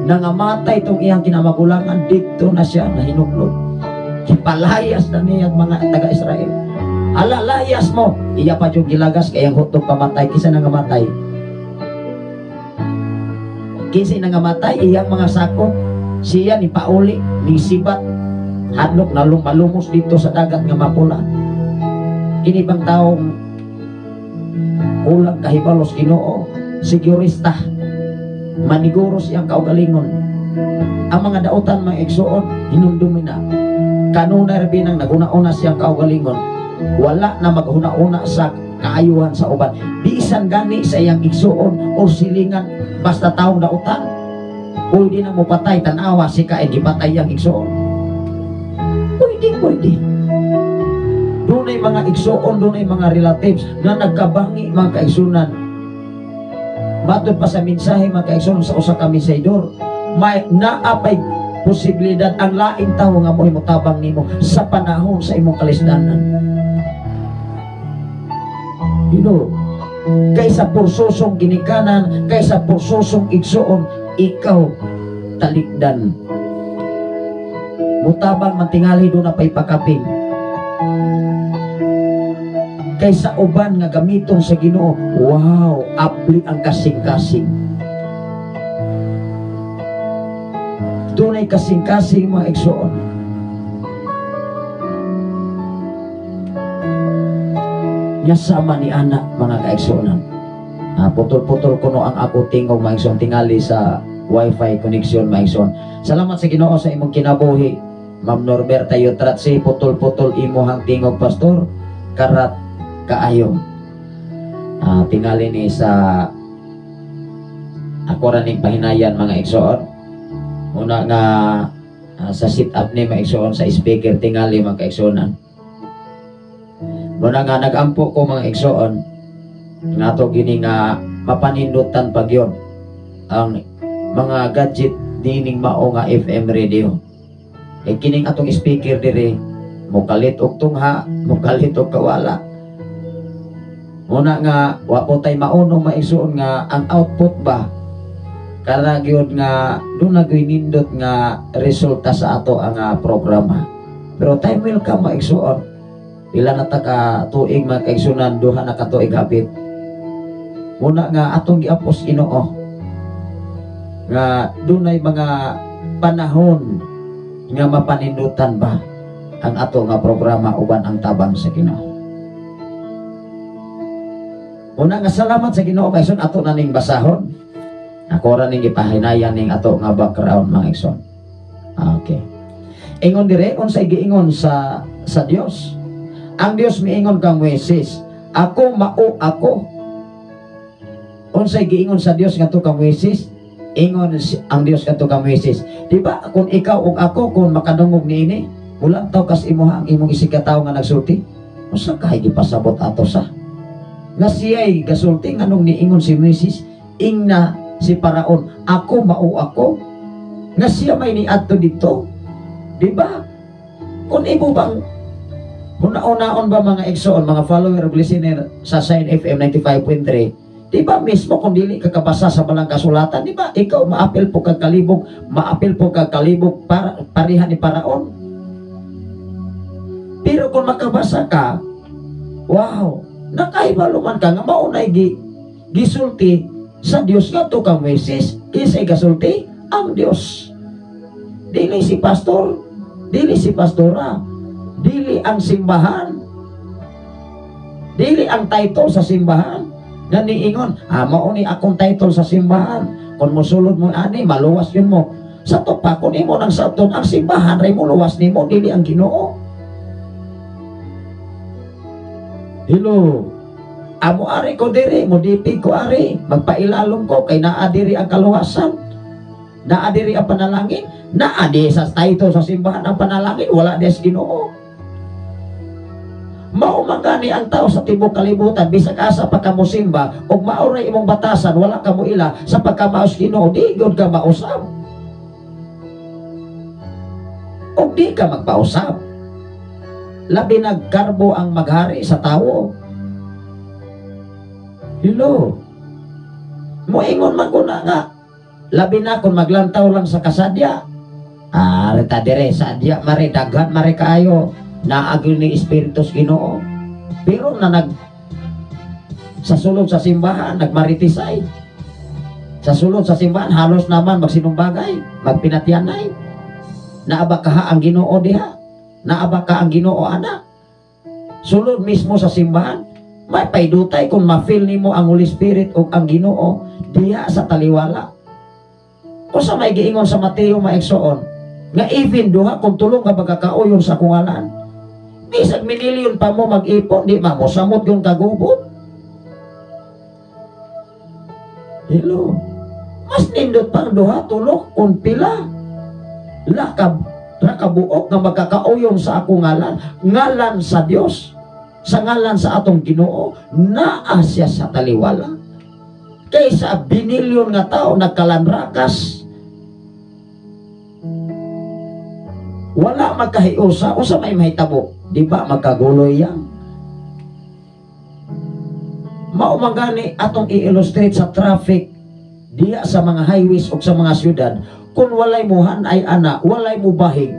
nangamatay itong iyang kinamagulangan dito na siya nahinuklod kipalayas na niya mga taga-Israel ala layas mo iya pa yung gilagas kayang hutog pamatay kisa nangamatay kisa nangamatay iyang mga sakop siya ni pauli ni sibat hadlok na lumalumos dito sa dagat nga mapula kini bang taong ulang kahibalos Ginoo sigurista maniguro siyang kaugalingon. Ang mga dautan mga igsoon hinumdumi na kanunay binang naguna-una siyang kaugalingon, wala na maghuna-una sa kaayuhan sa uban, bisan gani sa iyang igsuon o silingan, basta taong dautan pwede na mo patay, tanawa si kain gipatay iyang igsuon, pwede. Doon ay mga igsuon, doon ay mga relatives na nagkabangi mga kaigsunan. Matod pa sa mensahe mga kaigsunan sa usa ka mesaydor, may naapay posibilidad ang laing tao nga mo'y mutabang nimo sa panahon sa imong kalisdanan. Kaysa pursosong ginikanan, kaysa pursosong igsuon, ikaw talikdan. Mutabang mantingali doon na pa'y pakaping. Kaysa uban nga gamiton sa Ginoo, wow, abli ang kasing-kasing. Doon ay kasing-kasing mga igsuon. Yasama ni anak mga kaigsuonan. Putol-putol ko no ang ako tingog mga igsuon tingali sa wifi connection mga igsuon. Salamat sa Ginoo sa imong kinabuhi. Ma'am Norberta Yutratsi, putol-putol imo hang tingog pastor, karat kaayong. Tingali ni sa ako raning pahinayan mga igsuon. Una nga sa sit-up ni mga igsuon sa speaker tingali mga kaigsuonan. Muna nga nagampo ko mga igsuon nga to gini nga mapanindutan pag yun ang mga gadget dining mao nga FM radio. Kining atong speaker diri mukalit og tungha, mukalit og kawala. Muna nga wa po tay maunong maigsuon nga ang output ba kara gyud nga doon nindot nga resulta sa ato ang programa. Pero time will come maigsuon. Pila na ta ka tuig mga kaigsunan, duha na ka tuig hapit. Muna nga atong giapos Ginoo nga dunay mga panahon nga mapanindutan ba ang ato nga programa uban ang tabang sa Ginoo. Muna nga salamat sa Ginoo kaysa ato na ning basahon. Ako ra ning gipahinayan ning ato nga background mga igsoon. Okay. Ingon dire unsay giingon sa Dios. Ang Dios miingon kang Moises, ako mao ako. Unsay giingon sa Dios ngadto kang Moises? Ingon ang Dios ngadto kang Moises, di ba kung ikaw ug ako kung makadungog niini, ulang taw kas imuha ang imong isikataw nga nagsulti. Usa kay gipasabot ato sa nga siya'y gasulti nganong niingon si Moises, ingna si Paraon, ako mao ako. Nga siya may niadto dito. Di ba? Kung imo bang una-unaon ba mga igsoon, mga follower of listener sa Sign FM 95.3, di ba mismo kung dili kakabasa sa balang kasulatan, di ba ikaw maapil po kagkalibog, parihan ni Paraon. Pero kung makabasa ka, wow, nakaibaluman ka nga maunay gisulti sa Dios nga to kang Moises, isay gasulti ang Dios. Dili si pastor, dili si pastora, dili ang simbahan, dili ang title sa simbahan. Nga niingon, mao ni akong title sa simbahan. Kung mosulod mo ani, maluwas yun mo. Sa to pa, kung imo nang sabton ang simbahan, ray mo luwas nimo, dili ang Ginoo. Hello. Amo ari ko diri, mo dipig ko ari, magpailalom ko kay naa diri ang kaluwasan. Naa diri ang panalangin, naa di sa title sa simbahan ang panalangin, wala di sa Ginoo. Mao mangani ang tao sa tibok kalibutan bisag asa pa kamo simba ug maoray imong batasan wala kamo ila sa pagkamaos Ginoo, di gyud ka mausab. Og di ka magpausab. Labi nagkarbo ang maghari sa tawo. Hello. Moingon man ko na nga. Labi na kung maglantaw lang sa kasadya. Rita dire sadya mare daghan mare kaayo. Naagil ni Espiritus Ginoo. Pero na sa sulod sa simbahan nagmaritisay. Sa sulod sa simbahan halos naman magsinumbagay, magpinatyanay. Naabaka ang Ginoo diha. Naabaka ang Ginoo anak. Sulod mismo sa simbahan, may paidutay kung ma-feel nimo ang Holy Spirit o ang Ginoo diha sa taliwala. O sa may giingon sa Mateo maigsoon, nga even duha kung tulong ka magkakauyon sa kungalan, bisag minilyon pa mo mag-ipon, di ba mo samot yung kagubot? Hello, mas nindot pang duha tulok kung pila lakabuok nga magkakauyon sa akong ngalan sa Dios, sa ngalan sa atong Ginoo, naa siya sa taliwala. Kaysa binilyon nga tao nagkalanrakas, wala magkahiusa, o sa may mahitabo, di ba magkaguloy yan? Maumagani atong i-illustrate sa traffic diya sa mga highways o sa mga syudad, kung walay mo hanay ana, walay mo bahig,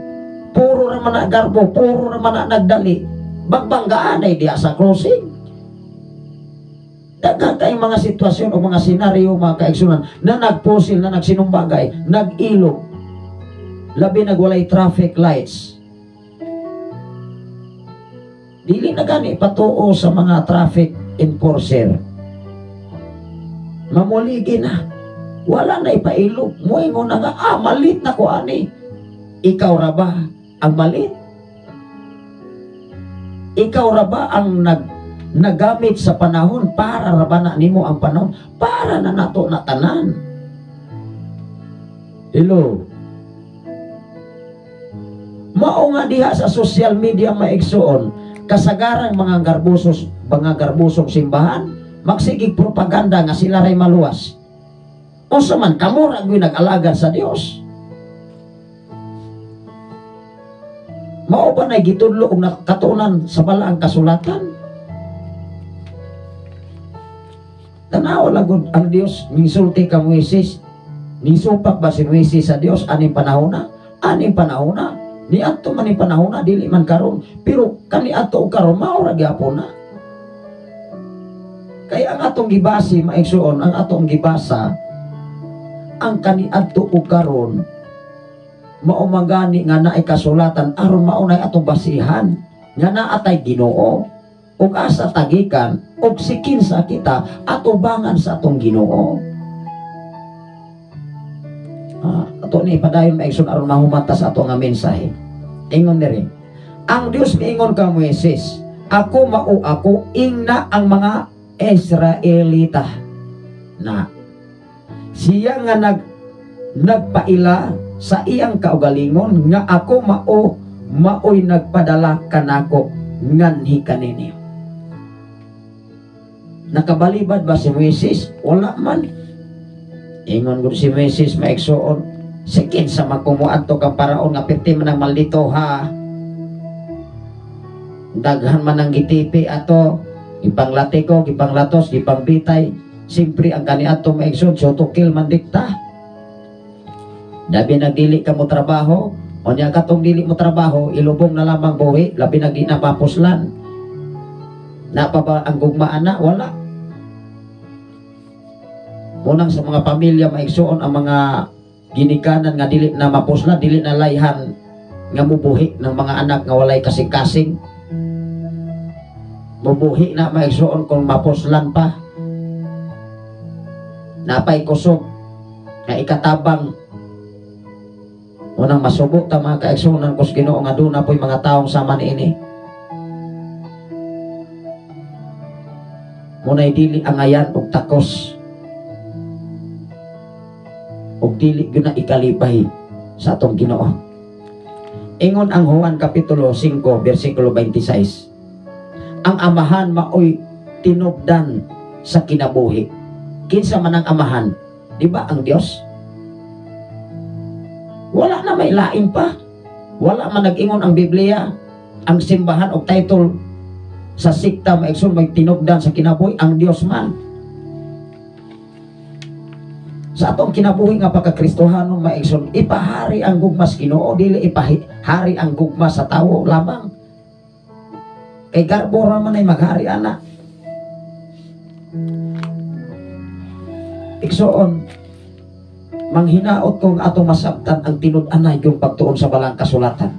puro naman na garbo, puro naman na nagdali, bagbanggaan ay diya sa crossing. Daghang tayong mga sitwasyon o mga senaryo, mga kaigsunan, na nagpusil, na nagsinumbagay, nag-ilog, labi nagwalay traffic lights. Dili na gani patuo sa mga traffic enforcer. Mamuligi na, wala na ipailog. Muingon na nga, malit na ko ani. Ikaw ra ba ang malit? Ikaw ra ba ang nagamit sa panahon para ra ba na nimo ang panahon para na nato na tanan? Hello. Mao nga diha sa social media maigsoon, kasagarang mga garbusong simbahan magsigig propaganda nga sila ray maluwas. O saman kamo ra gyud nag-alagad sa Dios. Mao ba na gitudlo og nakatunan sa balaang kasulatan? Tanaw lagod ang Dios misulti ka Moises. Nisupak ba si Moises sa Dios aning panahon na? Aning panahon na. Ni ato man ni panahon na dili man karon, pero kani ato karon mao ra gyapon na. Kaya ang atong gibasi maigsoon, ang atong gibasa ang kani ato karon mao magani nga naay kasulatan aron mao nay atong basihan nga naatay Ginoo ug asa tagikan ug sikin sa kita atubangan sa atong Ginoo. Ato ni padayon maigsoon aron mahumata sa ato nga mensahe. Ingon diri, ang Dios miingon ka Moises, ako mao ako ingna ang mga Israelita na siya nga nagpaila sa iyang kaugalingon nga ako mao'y nagpadala kanako nganhi kaninyo. Nakabalibad ba si Moises? Wala man. Ingon ko si Moises maigsoon, sikin sa makumuad to kang paraon nga piti man ang maldito ha. Daghan man ang gitipi ato, ipanglatiko, ipanglatos, ipangbitay. Simpre ang kaniato maigsoon, so tukil man dikta. Labi nagdili ka mo trabaho, o niya katong dili mo trabaho, ilubong na lamang buhi, labi nagdi na papuslan. Napa ba ang gugmaan na? Wala. Unang sa mga pamilya maigsoon ang mga ginikanan nga dili na mapuslan, dili na layhan nga mubuhi ng mga anak nga walay kasing-kasing. Mubuhi na maigsoon kung mapuslan pa. Napay kusog nga ikatabang. Unang masubo ta mga kaigsunan kus Ginoo nga doon na po'y mga taong sama niini. Muna'y dili angayan og takos. Og dili gyud na ikalipay sa atong Ginoo. Ingon ang Juan kapitulo 5 bersikulo 26. Ang amahan maoy tinubdan sa kinabuhi. Kinsa man ang amahan? Di ba ang Dios? Wala na may lain pa. Wala man nag-ingon ang Biblia, ang simbahan o title sa sikta maigsoon may tinubdan sa kinabuhi ang Dios man. Sa atong kinabuhi nga pagkakristohanon maigsoon, ipahari ang gugma sa Ginoo, dili ipahari ang gugma sa tawo lamang. Kay garbo ra man ay maghari ana. Igsoon, manghinaot kong atong masabtan ang tinud-anay yung pagtuon sa balang kasulatan.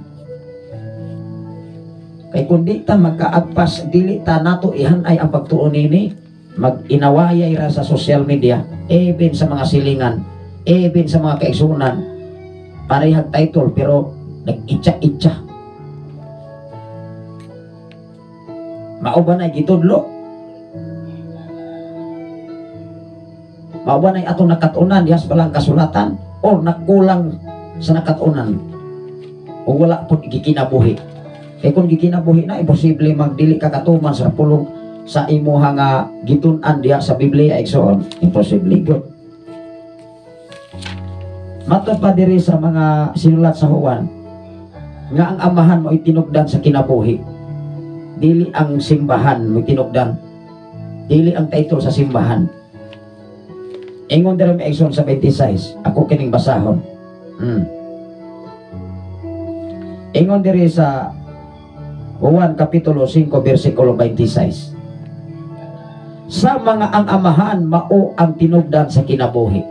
Kay kundi ta magkaagpas, dili ta nato ihanay ang pagtuon nini, mag-inawayay ra sa social media, even sa mga silingan, Even sa mga kaigsunan, parehag title pero nag-itsa-itsa. Mao ba na gitudlo? Mao ba na atong nakatunan diha sa balang kasulatan o nakulang sa nakatunan o wala po gikinabuhi? Kaya kung gikinabuhi na, imposible magdili ka katuman sa pulong sa imuha nga gitun-an diha sa Biblia igsoon. Imposible gyud. Matod pa diri sa mga sinulat sa Juan nga ang amahan mo itinugdan sa kinabuhi. Dili ang simbahan mo itinugdan. Dili ang title sa simbahan. Ingon diri maigsoon sa 26. Ako kining basahon. Ingon diri sa Juan Kapitulo 5 versikulo 26. Sa mga ang amahan mao ang tinugdan sa kinabuhi.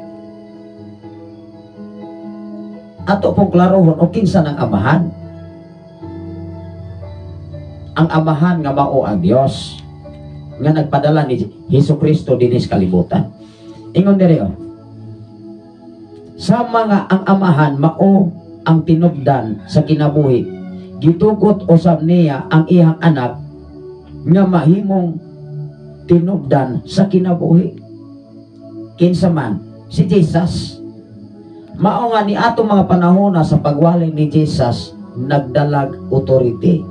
Ato pong klarohon o kinsa ng amahan. Ang amahan nga mao ang Dios nga nagpadala ni Hesukristo dinhi sa kalibutan. Ingon diri sa mga ang amahan mao ang tinugdan sa kinabuhi. Gitugot usab niya ang iyang anak nga mahimong tinugdan sa kinabuhi. Kinsa man? Si Jesus. Mao nga ni atong mga panahon sa pagwali ni Jesus nagdalag authority.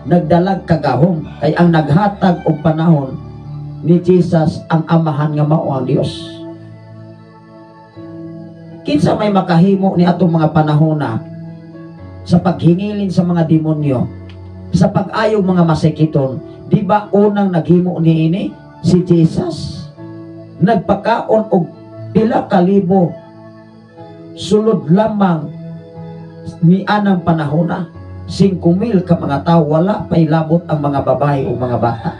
Nagdalag kagahom kay ang naghatag og panahon ni Jesus ang amahan nga mao ang Dios. Kinsa may makahimo ni atong mga panahon sa paghingilin sa mga demonyo, sa pag-ayaw mga masakiton, di ba unang naghimo niini si Jesus? Nagpakaon og pila ka libo sulod lamang ni anang panahon 5,000 ka mga tao, wala pay labot ang mga babae o mga bata.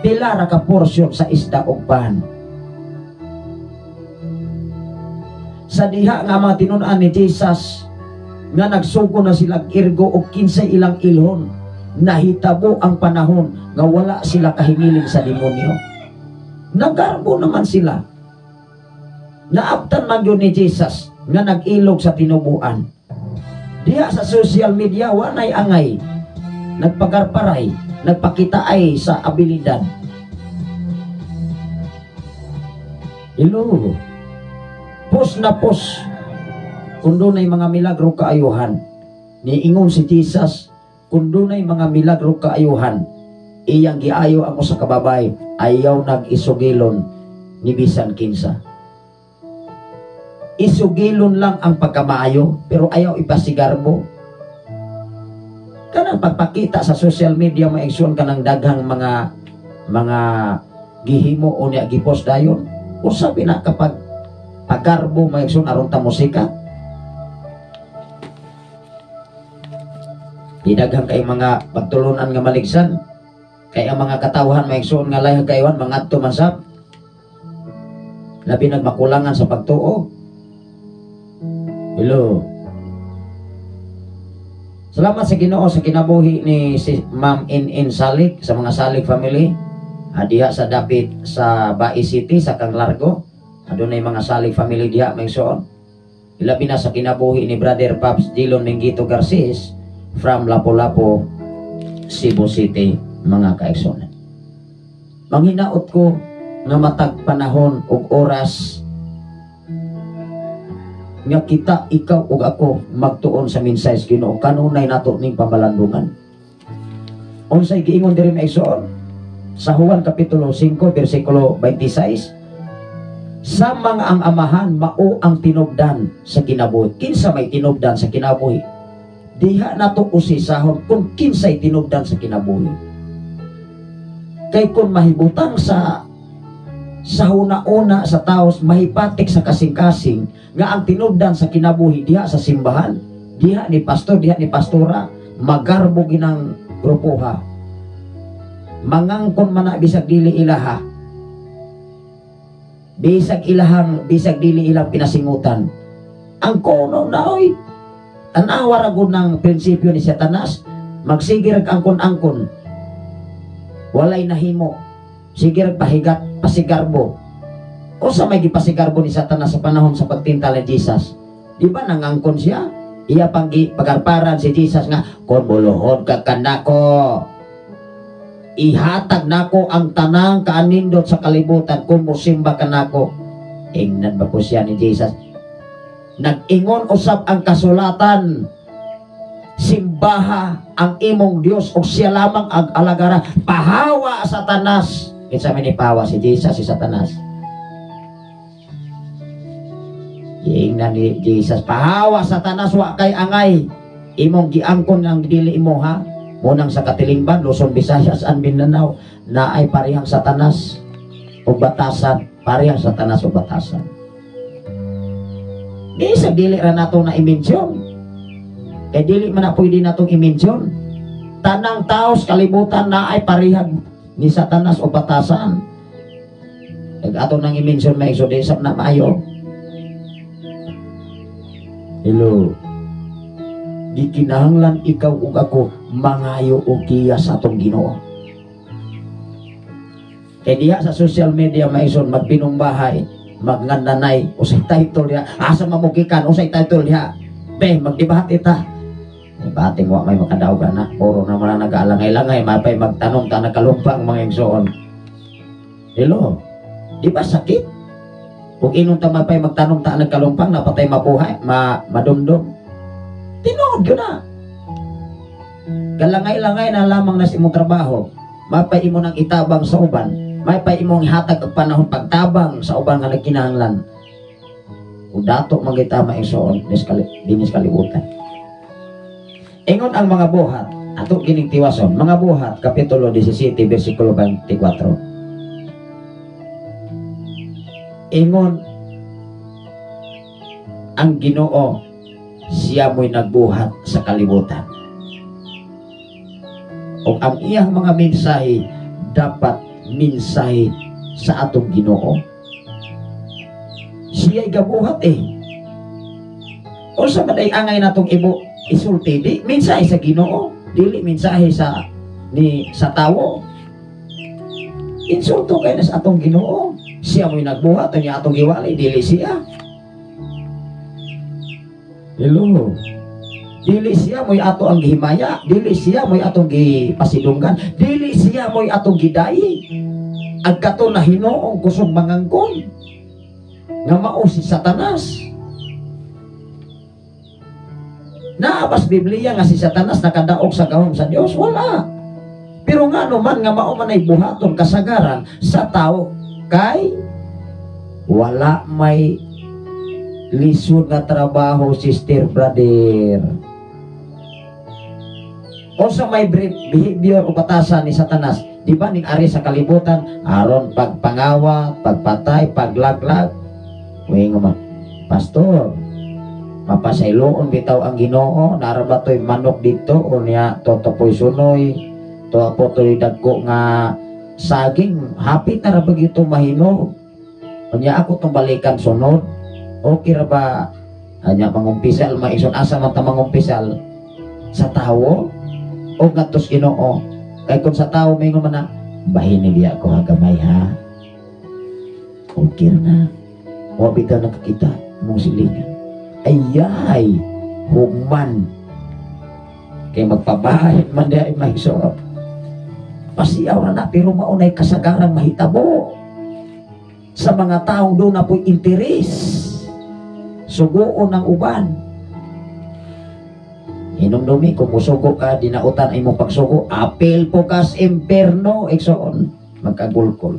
Pila ra ka porsyon sa isda ug pan. Sa diha nga mga tinun-an ni Jesus nga nagsugo na sila irgo o 15 ilang ilhon, nahitabo ang panahon nga wala sila kahimiling sa demonyo. Nagarbo naman sila. Naabtan man yun ni Jesus nga nag-ilog sa tinubuan. Diha sa social media wanay angay, nagpagarparay, nagpakitaay sa abilidad. Hello, pos na pos kung dunay mga milagro kaayuhan. Niingon si Jesus, kung dunay mga milagro kaayuhan, iyang giayo ako sa kababay, ayaw nag-isugilon ni bisan kinsa. Isugilon lang ang pagkamaayo, pero ayaw ipasigarbo. Kanang pagpakita sa social media, maigsoon ka ng daghang mga gihimo o niya gipost dayon. O sabi na kapag pagarbo maigsoon aron ta musika. Didaghang kay mga pagtulunan nga maligsan, kay ang mga katawhan maigsoon nga layag kaywan mangadto man sab. Labi nagmakulangan sa pagtuo. Hello. Salamat sa Ginoo sa kinabuhi ni si Ma'am In Salik sa mga Salik family. Diha sa dapit sa Bai City sa Kang Largo. Adunay mga Salik family diha maigsoon. Ilabi na sa kinabuhi ni Brother Pops Dillon Mengito Garces from Lapu-Lapu, Cebu City, mga kaigsoon. Manghinaot ko nga matag panahon ug oras nga kita, ikaw ug ako magtuon sa mensahe Ginoo kanunay nato ning pamalandungan. Unsay giingon diri maigsoon sa Juan Kapitulo 5 versikulo 26, sa mga ang amahan mao ang tinubdan sa kinabuhi. Kinsa may tinubdan sa kinabuhi? Diha nato usisahon kung kinsay tinubdan sa kinabuhi. Kay kung mahibutang sa una-una sa taos, mahipatik sa kasing-kasing nga ang tinubdan sa kinabuhi diha sa simbahan, diha ni pastor, diha ni pastora, magarbo ginang grupuha, mangangkon man na bisag dili ilaha, bisag dili ilang pinasingutan. Ang kono na oy, tanawa ra gud ng prinsipyo ni Satanas, magsigir angkon-angkon, walay nahimo, sigir pahigat, pasigarbo, O sa may gipasigarbo ni Satanas sa panahon sa pagtintal ni Jesus, di ba nangangkon siya? Iya panggi pagarparan si Jesus nga, kung buluhod ka kanako, ihatag nako ang tanang kaanindot sa kalibutan kung musimba kanako. Ingnan ba po siya ni Jesus? Nag-ingon usab ang kasulatan, simbaha ang imong Dios o siya lamang ang alagara. Pahawa Satanas. Kinsa man ni pahawa si Jesus si Satanas? Ingnan ni Jesus, pahawa Satanas wa kay angay. Imong giangkon ang dili imo ha. Munang sa Katilingban, Luzon, Visayas, and Mindanao na ay parehang Satanas o batasan, parehang Satanas o batasan. Di sa dili ra nato na i-mention. Dili man na pwede natong i-mention. Tanang taos kalibutan na ay parehang ni Satanas o batasan. Ato nang i-mention may isodesap na maayo. Hello. Di kinahanglan ikaw ug ako mangayo og giya sa atong Ginoo. Diya sa social media maison magbinumbay, magnananay, usay title niya, asa mamugikan, usay title niya. Be, magdebate ta. Bating wa may makadaog na, puro naman na nag-alangay-langay, mapay magtanong ta nakalumpang mga igsoon. Hello, di ba sakit? Kung inong ta mapay magtanong ta nagkalumpang, napatay mabuhay, madumdum. Tinood yun na. Kalangay-langay na lamang na sa imong trabaho, mapay imo nang itabang sa uban, mapay imong ihatag ang panahon pagtabang sa uban nga nagkinahanglan. Kung dato magitama igsoon, dinis kalibutan. Ingon ang mga buhat, ato kining tiwason, mga buhat, Kapitulo 17, versikulo 24. Ingon, ang Ginoo, siya mo'y nagbuhat sa kalibutan. O ang iyang mga mensahe, dapat mensahe sa atong Ginoo. Siya'y gabuhat O sa maday angay natong ibo, isulti, di mensahe sa Ginoo, dili mensahe sa tawo. Insulto kayo na sa atong Ginoo. Siya mo'y nagbuhat, ang atong giwalay, dili siya. Hello. Dili siya mo'y ato ang gihimaya, dili siya mo'y atong gipasidunggan, dili siya mo'y atong gidayi. Agkato na Hinoong kusog mangangkon nga mao si Satanas. Naabas Biblia nga si Satanas nakadaog sa gahom sa Dios, wala. Pero nga naman nga mao man ay buhaton kasagaran sa tao kay wala may lisod na trabaho, sister, brother. O sa may behavior o batasan ni Satanas, di ba ning ari sa kalibutan, aron pagpangawa, pagpatay, paglaglag. Uy nga pastor, mapasayloon bitaw ang Ginoo, narabatoy manok dito o niya totopoy sunoy, totopoy dagko nga saging, hapit na rabag ito mahinog. O niya ako itong balikan sunod. Okay ra ba? Anya mangumpisal, maison asa man ta mangumpisal sa tawo o ngadtos Ginoo. Kay kun sa tawo may man na bahin niya ako hagamay ha. Okay na. O bitaw nakakita mong silingan. Ayay, hugman. Kay magpabahay man di ay mahisop. Pasiyaw na pero maunay kasagarang mahitabo. Sa mga taong doon na po'y interes. Sugoon ng uban. Hinumdumi kung musugo ka, dinautan ay mong pagsugo, apel po kas imperno, eksoon, magkagulkol.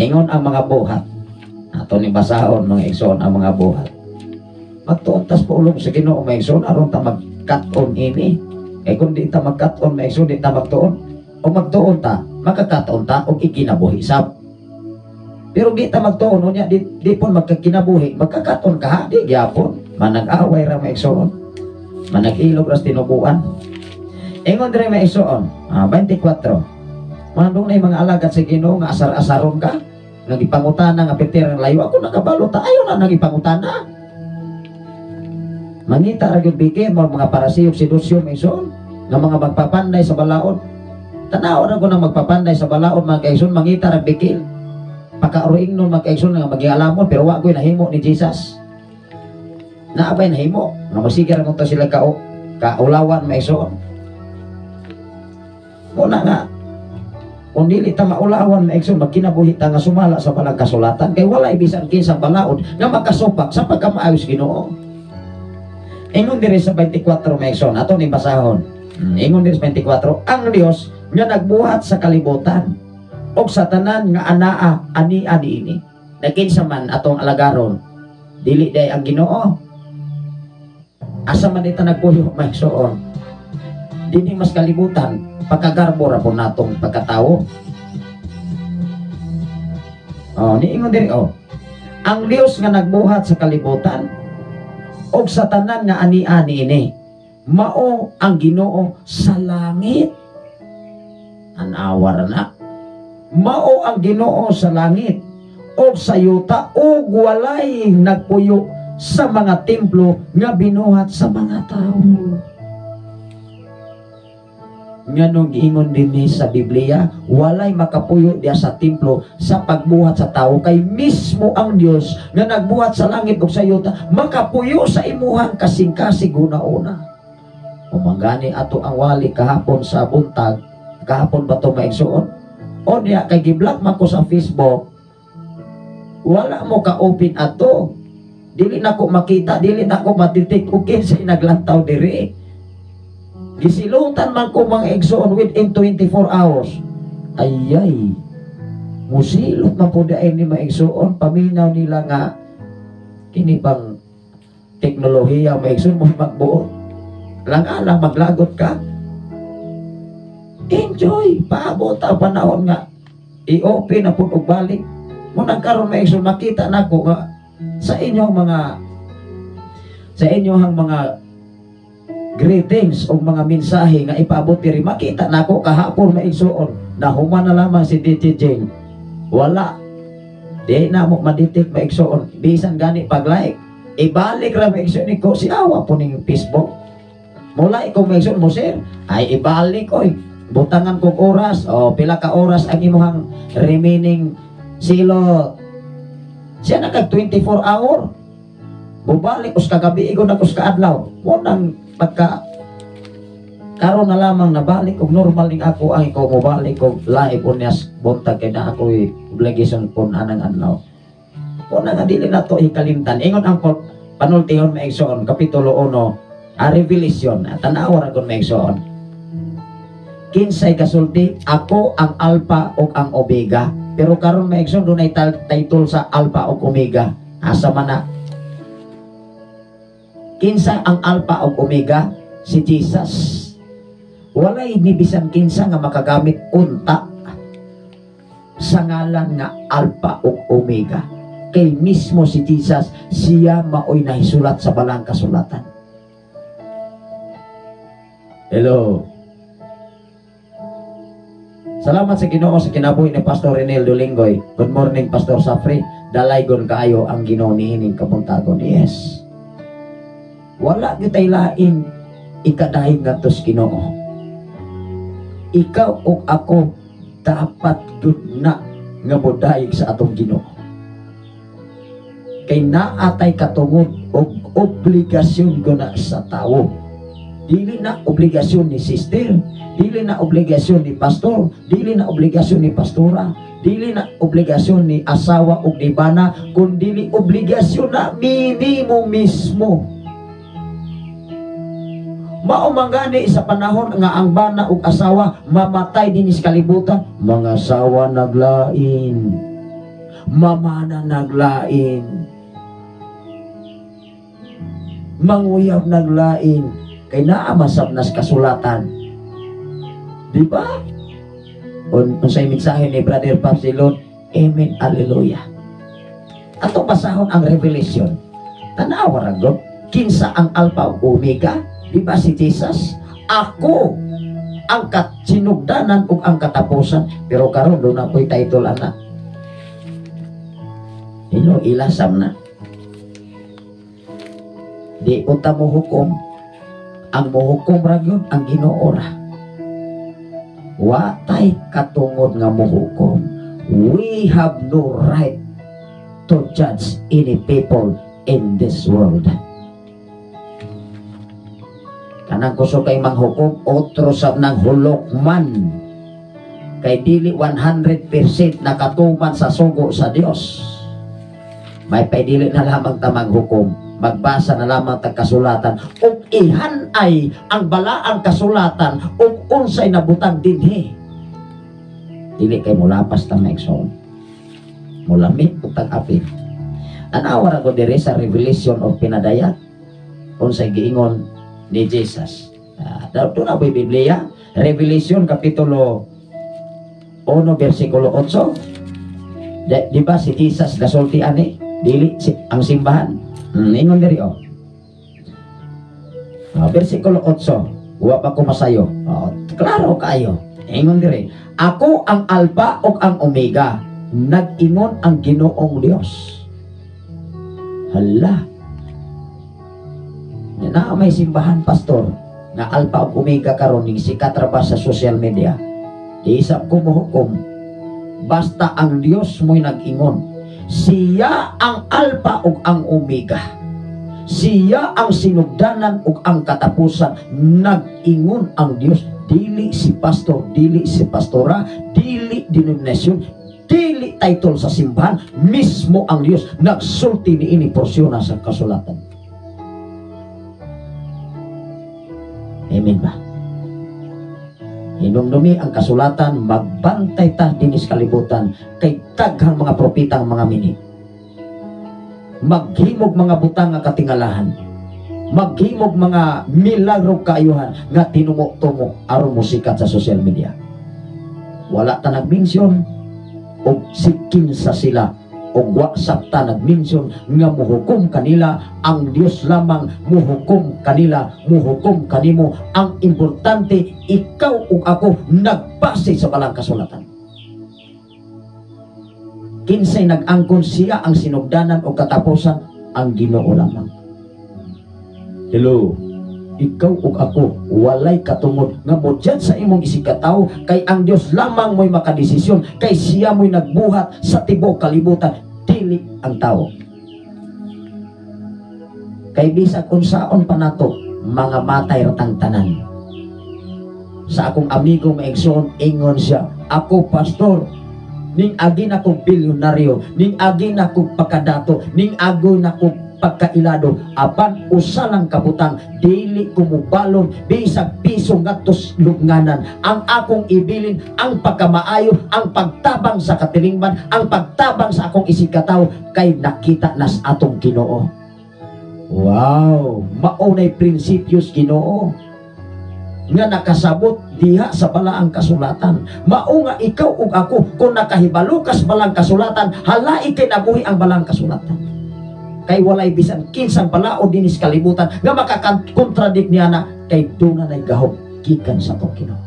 Ingon ang mga buhat. Ato ni basahon mga eksoon ang mga buhat. Magtuuntas po ulong sa Ginoo mga eksoon, aron ta magkaton ini. Kung di ta magkaton mga eksoon, di ta magtuon. O magtuon ta, magkakataon ta, o ikinabuhi sab. Pero di ta magtuon niya, di po magkakinabuhi, magkakaton ka ha, di gyapon. Manag-away ra maigsoon, manag-ilog ras tinubuan. Ingon dire maigsoon, 24. Mandong na yung mga alagad sa Ginoo nga asar-asaron ka, nagipangutana nga Peter ang layo, ako nakabalo ta, ayaw na nagipangutana. Mangita ra gyud bigay mo mga parasiyok sedusyon maigsoon, nga mga magpapanday sa balaod. Tanaw ra ko na magpapanday sa balaod mga kaigsoon, mangita ra bigil. pagkaroing nun magkaigsoon nga magialamon pero wa ko'y nahimo ni Jesus. Naabay nahimo nga masigar kung to sila kaulawan maigsoon. Muna nga kung dili ta maulawan maigsoon magkinabuhi ta nga sumala sa palang kasulatan kay walay bisan kinsa balaod nga makasupak sa pagkamaayos Ginoo. Ingon diri sa 24 maigsoon ato ni basahon. Ingon diri sa 24 ang Dios nga nagbuhat sa kalibutan og sa tanan nga anaa ani ini na kinsa man atong alagaron dili day ang Ginoo. Asa man ita nagpuyo maigsoon dinhi mas kalibutan pagkagarbo ra po natong pagkatao. Niingon diri ang Dios nga nagbuhat sa kalibutan og sa tanan nga ani ini mao ang Ginoo sa langit. Anawar na mao ang Ginoo sa langit o sa yuta o walay nagpuyo sa mga templo nga binuhat sa mga tao. Nganong giingon dinhi sa Biblia walay makapuyo diya sa templo sa pagbuhat sa tao kay mismo ang Dios nga nagbuhat sa langit ug sa yuta makapuyo sa imuhang kasing-kasig una-una. Umanggani ato ang wali kahapon sa buntag, kahapon ba to maigsoon? O niya kay giblock man ko sa Facebook, wala mo ka-open ato, dili na ko makita, dili na ko matitik kung kinsay naglantaw diri. Gisilutan man ko mga igsoon within 24 hours. Ayay, musilot man po dahil ni maigsoon, paminaw nila nga kini pang teknolohiya maigsoon mo magbuot. Lang alang maglagot ka. Enjoy, paabot ang panahon nga i-open na po balik mo nagkaroon maigsoon makita na ko nga sa inyong mga greetings o mga mensahe nga ipaabot diri makita nako kahapon maigsoon na human na lamang si DJ Jane wala di na mo madetect maigsoon bisan gani pag like ibalik ra maigsoon ko si awa po ning Facebook mula ikaw maigsoon mo share ay ibalik oy butangan kong oras o pila ka oras ang imuhang remaining silot siya nagkag 24 hour bubalik us kagabi igon ako sa kaadlaw mo nang pagka karon na lamang nabalik og normal ning ako ang ikaw mo balik og live unyas buntag kay na ako obligation pon anang adlaw o nga dili na to ikalimtan ingon ang panultihon maigsoon kapitulo 1 Revelation tanaw ra kon maigsoon kinsay kasulti ako ang Alpha ug ang Omega pero karon maigsoon dunay title sa Alpha ug Omega asa man na kinsa ang Alpha ug Omega si Jesus walay ni bisan kinsa nga makagamit unta sa ngalan nga Alpha ug Omega kay mismo si Jesus siya maoy nahisulat sa balang kasulatan. Hello, salamat sa Ginoo sa kinabuhi ni Pastor Renel Dolingoy. Good morning Pastor Safri, dalaygon kaayo ang Ginoo niining kabuntagon. Yes, wala kitay lain ikadahig ngatos Ginoo. Ikaw ug ako dapat gud na nga modayeg sa atong Ginoo. Kay naatay katungod og obligasyon ko na sa tawo. Dili na obligasyon ni sister, dili na obligasyon ni pastor, dili na obligasyon ni pastora, dili na obligasyon ni asawa ug ni bana, kundi obligasyon na minimo mismo. Maumangani sa panahon nga ang bana ug asawa mamatay din sa kalibutan, mga asawa naglain, mamana naglain, manguyab naglain, kay naamasab nas kasulatan. Di ba? Unsay mensahe ni Brother Papsilon, amen, hallelujah. Ato basahon ang Revelation. Tanawa ra gud kinsa ang Alpha ug Omega. Di ba si Jesus? Ako ang sinugdanan ug ang katapusan. Pero karon do na ko'y title ana. Ilasam na. Di uta mo hukom. Ang muhukom ra gyud ang Ginoo ra. Watay katungod nga muhukom. We have no right to judge any people in this world. Kanang kuso kay manghukom otro sab nang hulok man, kay dili 100% nakatuman sa sugo sa Dios. May paidili na lamang tamang hukom, magbasa na lamang tag kasulatan ug ihanay ang balaang kasulatan ug unsay nabutang dinhi. Dili kay mulapas ta maigsoon, mulamig ug tag-apil. Tanawa ra ko diri sa Revelation of Pinadayat unsay giingon ni Jesus. Doon na ba Biblia? Revelation Kapitulo 1 versikulo 8. Di ba si Jesus gasulti ani? Dili ang simbahan. Ingon diri o. Versikulo 8. Wa pa ko masayo. Klaro kayo. Ingon diri. Ako ang Alpha ug ang Omega. Nag-ingon ang Ginoong Dios. Hala. Na may simbahan pastor nga Alpha ug Omega karon ning sikat ra ba sa social media. Di isap ko mohukom. Basta ang Dios mo'y nag-ingon. Siya ang Alpha ug ang Omega. Siya ang sinugdanan ug ang katapusan. Nag-ingon ang Dios. Dili si pastor, dili si pastora, dili denominasyon, dili title sa simbahan. Mismo ang Dios nagsulti ni ini porsyon sa kasulatan. Amen ba? Hinumdumi ang kasulatan, magbantay ta dinis kalibutan kay taghang mga propita ang mga mini. Maghimog mga butang nga katingalahan. Maghimog mga milagro kaayuhan nga tinungo-tungo aron mo sikat sa social media. Wala ta nagmensyon og sikin sa sila og wa sakta nagmensyon nga muhukom kanila. Ang Dios lamang muhukom kanila, muhukom kanimo. Ang importante ikaw ug ako nagbase sa balang kasulatan. Kinsay nag-angkon siya ang sinugdanan o katapusan, ang Ginoo lamang. Hello, ikaw ug ako walay katungod nga modyan sa imong isikataw, kay ang Dios lamang mo'y makadesisyon, kay siya mo'y nagbuhat sa tibuok kalibutan, dili ang tao. Kay bisag unsaon pa nato mga matay ratang tanan. Sa akong amigo maigsoon, ingon siya, ako pastor, ning agi na kong bilyonaryo, ning agi na kong pagkadato, ning agoy na kong pagkailado, apan usa lang kabutang, dili kumubalon bisag piso ngatos lubnganan. Ang akong ibilin ang pagkamaayo, ang pagtabang sa katilingban, ang pagtabang sa akong isikataw, kay nakita nas atong Ginoo. Wow, maunay prinsipyos Ginoo nga nakasabot diha sa balaang kasulatan. Mao nga ikaw ug ako kung nakahibalo ka sa balang kasulatan, hala ikay nabuhi ang balang kasulatan. Kay walay bisan kinsang palao dinis kalibutan nga makakontradict niya na, kay dunay gahom gikan sa atong Ginoo.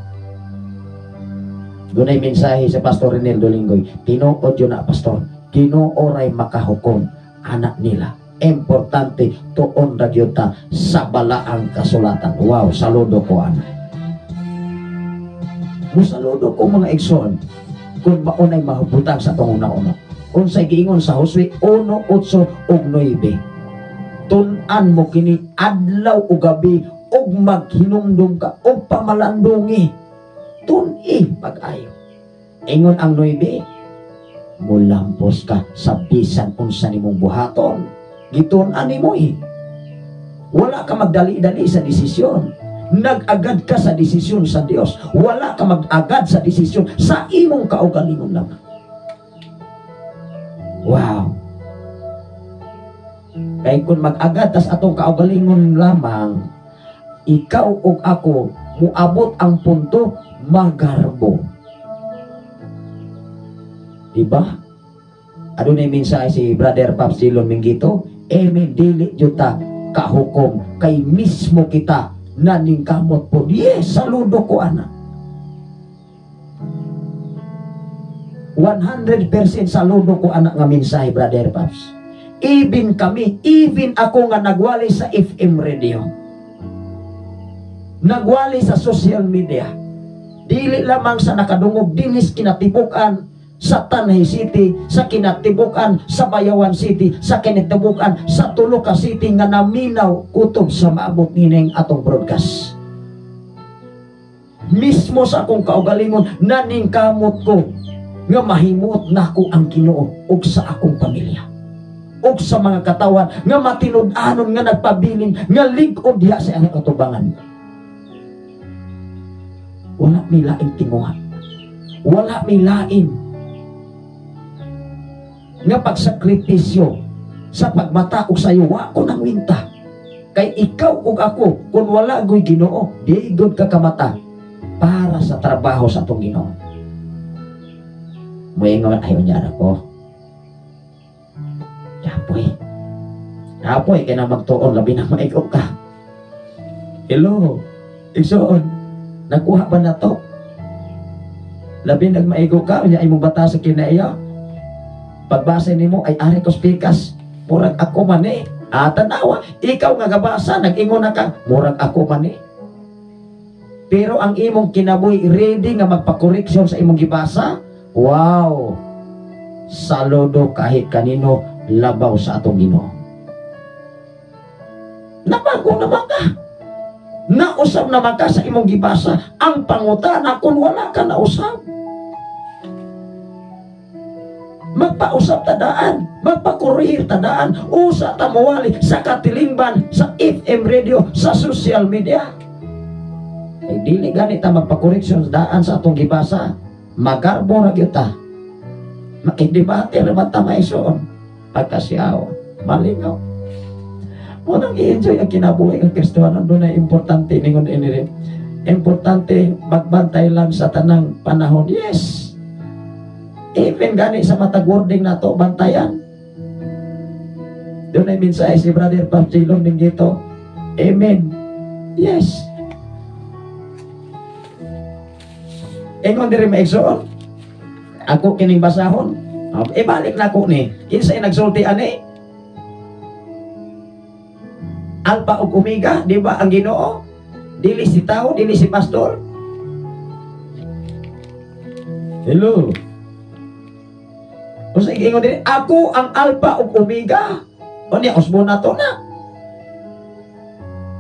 Dunay mensahe sa Pastor Renel Dolingoy, tinuod yun na pastor, Ginoo ray makahukom anak nila. Importante tuon ra gyud ta sa balaang kasulatan. Wow, saludo ko ana. Musaludo ko mga igsoon kung maunay mahubutang sa atong una-una. Unsay giingon sa Josue 1:8 ug 9. Tun-an mo kini adlaw ug gabi ug maghinumdum ka ug pamalandungi. Tun-i pag-ayo. Ingon ang 9, mulampos ka sa bisan unsa nimong buhaton. Gitun-an nimo Wala ka magdali-dali sa desisyon. Nag-agad ka sa desisyon sa Dios. Wala ka mag-agad sa desisyon sa imong kaugalingon lamang. Wow. Kaya kung mag-agad tas atong kaugalingon lamang, ikaw ug ako muabot ang punto magarbo. Diba? Adunay mensahe si Brother Pops Dillon Mingito, dili juta kahukom, kay mismo kita naningkamot po. Yes, saludo ko anak. 100% saludo ko anak nga mensahe, Brother Pops. Even kami, even ako nga nagwali sa FM radio, nagwali sa social media, dili lamang sa nakadungog dinis kinatipukan, sa Tanay City, sa kinatibukan, sa Bayawan City, sa kinatibukan, sa tulo ka city nga naminaw kutob sa maabot nining atong broadcast. Mismo sa akong kaugalingon, naningkamot ko nga mahimot nako ang Ginoo ug sa akong pamilya, ug sa mga katawan nga matinud-anon nga nagpabilin nga lig-od diha sa akong katubangan. Wala may laing tinguha, wala may lain nga pagsakripisyo sa pagmata ug sayo. Wa ko nang winta kay ikaw ug ako, kung wala goy Ginoo, di gud ka kamata para sa trabaho sa atong Ginoo. Moingon ayo niya ko. Apoy kay na magtuon labi na maigok ka. Hello, igsoon, nakuha ba na to? Labi nagmaigok ka, unya imong bata sa kinaiya. Pagbasa nimo ay ari ko spikas, murag ako man eh. Tanawa, ikaw nga gabasa, nag-ingon na ka, murag ako man eh. Pero ang imong kinabuhi, ready nga magpa-correction sa imong gibasa. Wow! Saludo kahit kanino labaw sa atong Ginoo. Nabago naman ka. Nausap naman ka sa imong gibasa. Ang pangutana kung wala ka nausap. Magpausap tadaan, magpakurihir tadaan, usa tamuwali sa katilingban, sa FM radio, sa social media. Ay dili ganit ta magpakorreksyon daan sa atong gibasa. Magarbo ra gyud ta. Makidebate ra man ta maisoon. Pagkasiyaw, malingaw. Mo nang i-enjoy ang kinabuhi ng Kristiyanon, doon ay importante ningon ini. Importante magbantay lang sa tanang panahon. Yes. Even gani sa matag wording na to, bantayan. Doon ay mensahe si Brother Papsilong din dito. Amen. Yes. Ingon diri maigsoon. Ako kining basahon. Balik na ko ni. Kinsay nagsulti ani? Alpha ug Omega, di ba ang Ginoo? Dili si tao, dili si pastor. Hello. Usa ingon diri, ako ang Alpha ug Omega. Unya usbo na to na.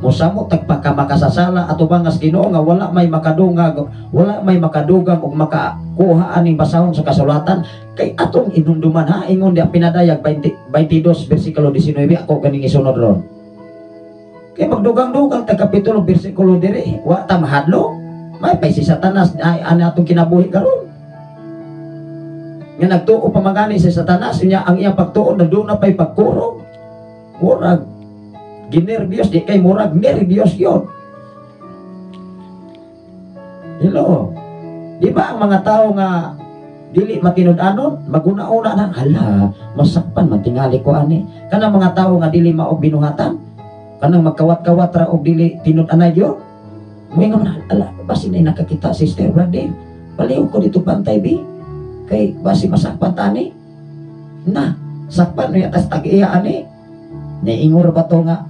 Mosamo tagpaka makasasala ato bangas Ginoo nga wala may makadungag, wala may makadugam ug makakuha aning basahon sa kasulatan kay atong inumduman ha. Ingon di pinadayag 22 bersikulo 19 ako ganing isunod ron. Kay magdugang-dugang ta kapitulo bersikulo diri, wa ta mahadlo. May pay si Satanas ay ani atong kinabuhi karon. Nga nagtuo pa magani si Satanas niya ang iyang pagtuo nagduna pay pagkurong. Murag ginervyos di kay murag nervyos yon. Hello. Di ba ang mga tao nga dili matinud-anon, maguna-una na, hala, masakpan matingali ko ani. Kanang mga tao nga dili mao binuhatan, kanang magkawat-kawat ra og dili tinud-anay yo. Moingon na, ala, basi na nakakita Sister Brandon. Paliw ko dito bantay bi. Kay basi masakpan tani. Na, sakpan niya tas tag-iya ani. Niingor ba to nga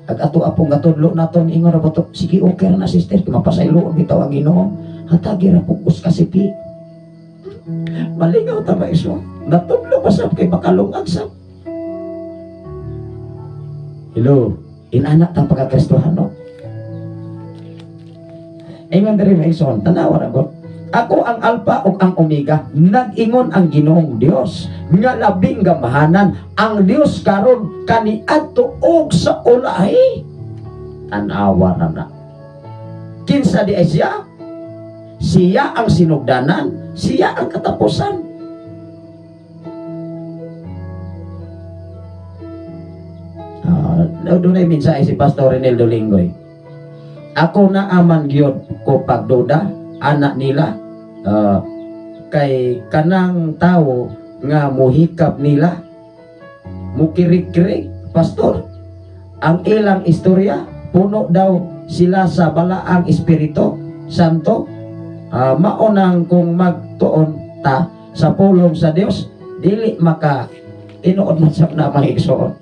ag ato apong gatudlo naton ingor ba to, sige okay na sister, kumapasayloon bitaw ang Ginoo. Hatagi ra pugos kasi pi. Malingaw ta ba iso? Natudlo pa sab kay makalungag sab. Hello, inanak ta pagka-Kristohano. Ingon diri maison, tanawa ra ko. Ako ang Alpha ug ang Omega, nag-ingon ang Ginoong Dios nga labing gamahanan ang Dios karon kaniadto og sa ulahi. Tanawa na. Kinsa di siya? Siya ang sinugdanan, siya ang katapusan. Doon ay mensahe si Pastor Renel Dolingoy. Ako na aman gyud ko pagduda anak nila. Kay kanang tao nga muhikap nila mukirik-kirik pastor ang ilang istorya puno daw sila sa balaang espiritu santo. Maunang kung magtuon ta sa pulong sa Dios dili maka tinuod man sa na mga igsoon.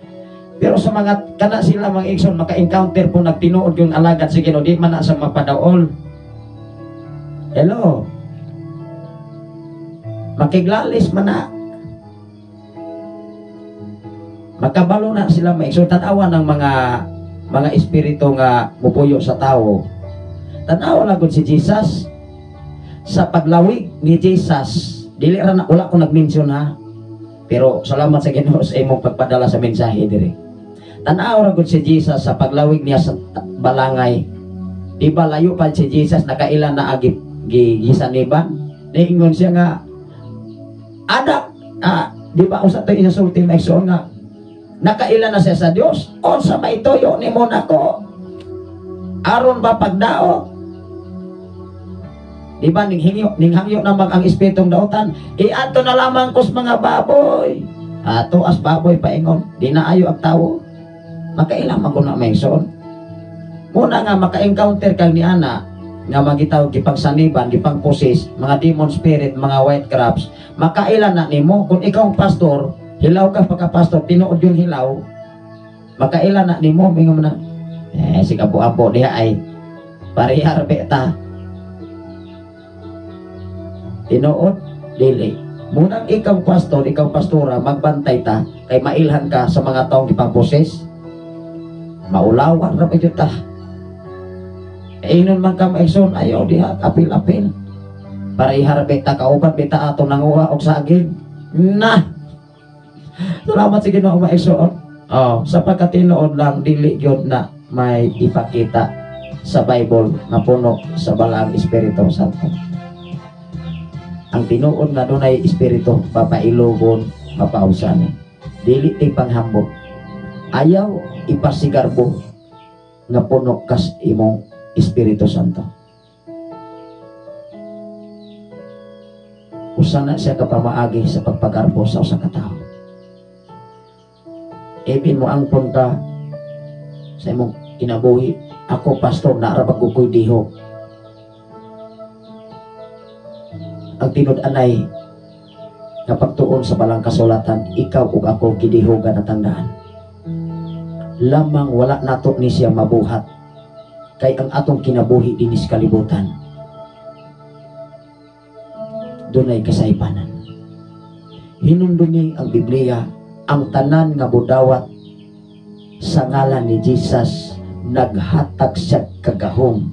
Pero sa mga kana sila mga igsoon maka-encounter kung nagtinuod yung alagad sa Ginoo di man na sa mapadaol. Hello. makiglalis man na. Makabalo na sila maigsoon. Tanawa ng mga espiritu nga mupuyo sa tao. Tanawa lang si Jesus sa paglawig ni Jesus. Dili ra na wala ko nag-mention ha. Pero salamat sa Ginoo sa imong pagpadala sa mensahe diri. Tanawa ra gud si Jesus sa paglawig niya sa balangay. Di ba layo pa si Jesus nakailan na agip gisaniban? Niingon siya nga anak, di ba usa tayo isulti na igsoon nga nakailan na siya sa Dios, o sa maituyo ni mo nako aron ba pagdao, di ba ninghangyo naman ang espiritong dautan, iato na lamang kos mga baboy, ato as baboy paingon, di na ayo ang tawo, makailan man ko na maigsoon. Muna nga maka-encounter kang ni ana nga magitaw gipagsaniban, gipangposis, mga demon spirit, mga white crabs, makailan na nimo kung ikaw ang pastor, hilaw ka pagka-pastor, tinuod yung hilaw, makailan na nimo, mingon na, si kapo-apo diha ay parihar beta. Tinuod, dili. Munang ikaw pastor, ikaw pastora, magbantay ta, kay mailhan ka sa mga taong gipangposis, maulawan ra medyo ta. Inon man ka maigsoon, ayaw diha apil-apil. Parihar beta kauban beta ato nanguha og saging. Na. Salamat sa Ginoo maigsoon. Sapagkat tinuod lang dili gyud na may ipakita sa Bible na puno sa balaang Espiritu Santo. Ang tinuod na dunay espiritu papailogon, mapausan. Dili ti panghambog. Ayaw ipasigarbo nga puno kas imong Espiritu Santo. Usa na siya kapamaagi sa pagpagarbo sa usa ka tawo. Ibin mo ang punta sa imong kinabuhi, ako pastor na ra pagkukoy diho. Ang tinud-anay kapag tuon sa balang kasulatan, ikaw ug ako gidihogan at tandaan. Lamang wala nato ni siya mabuhat kay ang atong kinabuhi dinis kalibutan dunay kasaypanan. Hinumdumi ang Biblia, ang tanan nga budawat sa ngalan ni Jesus naghatag siya kagahom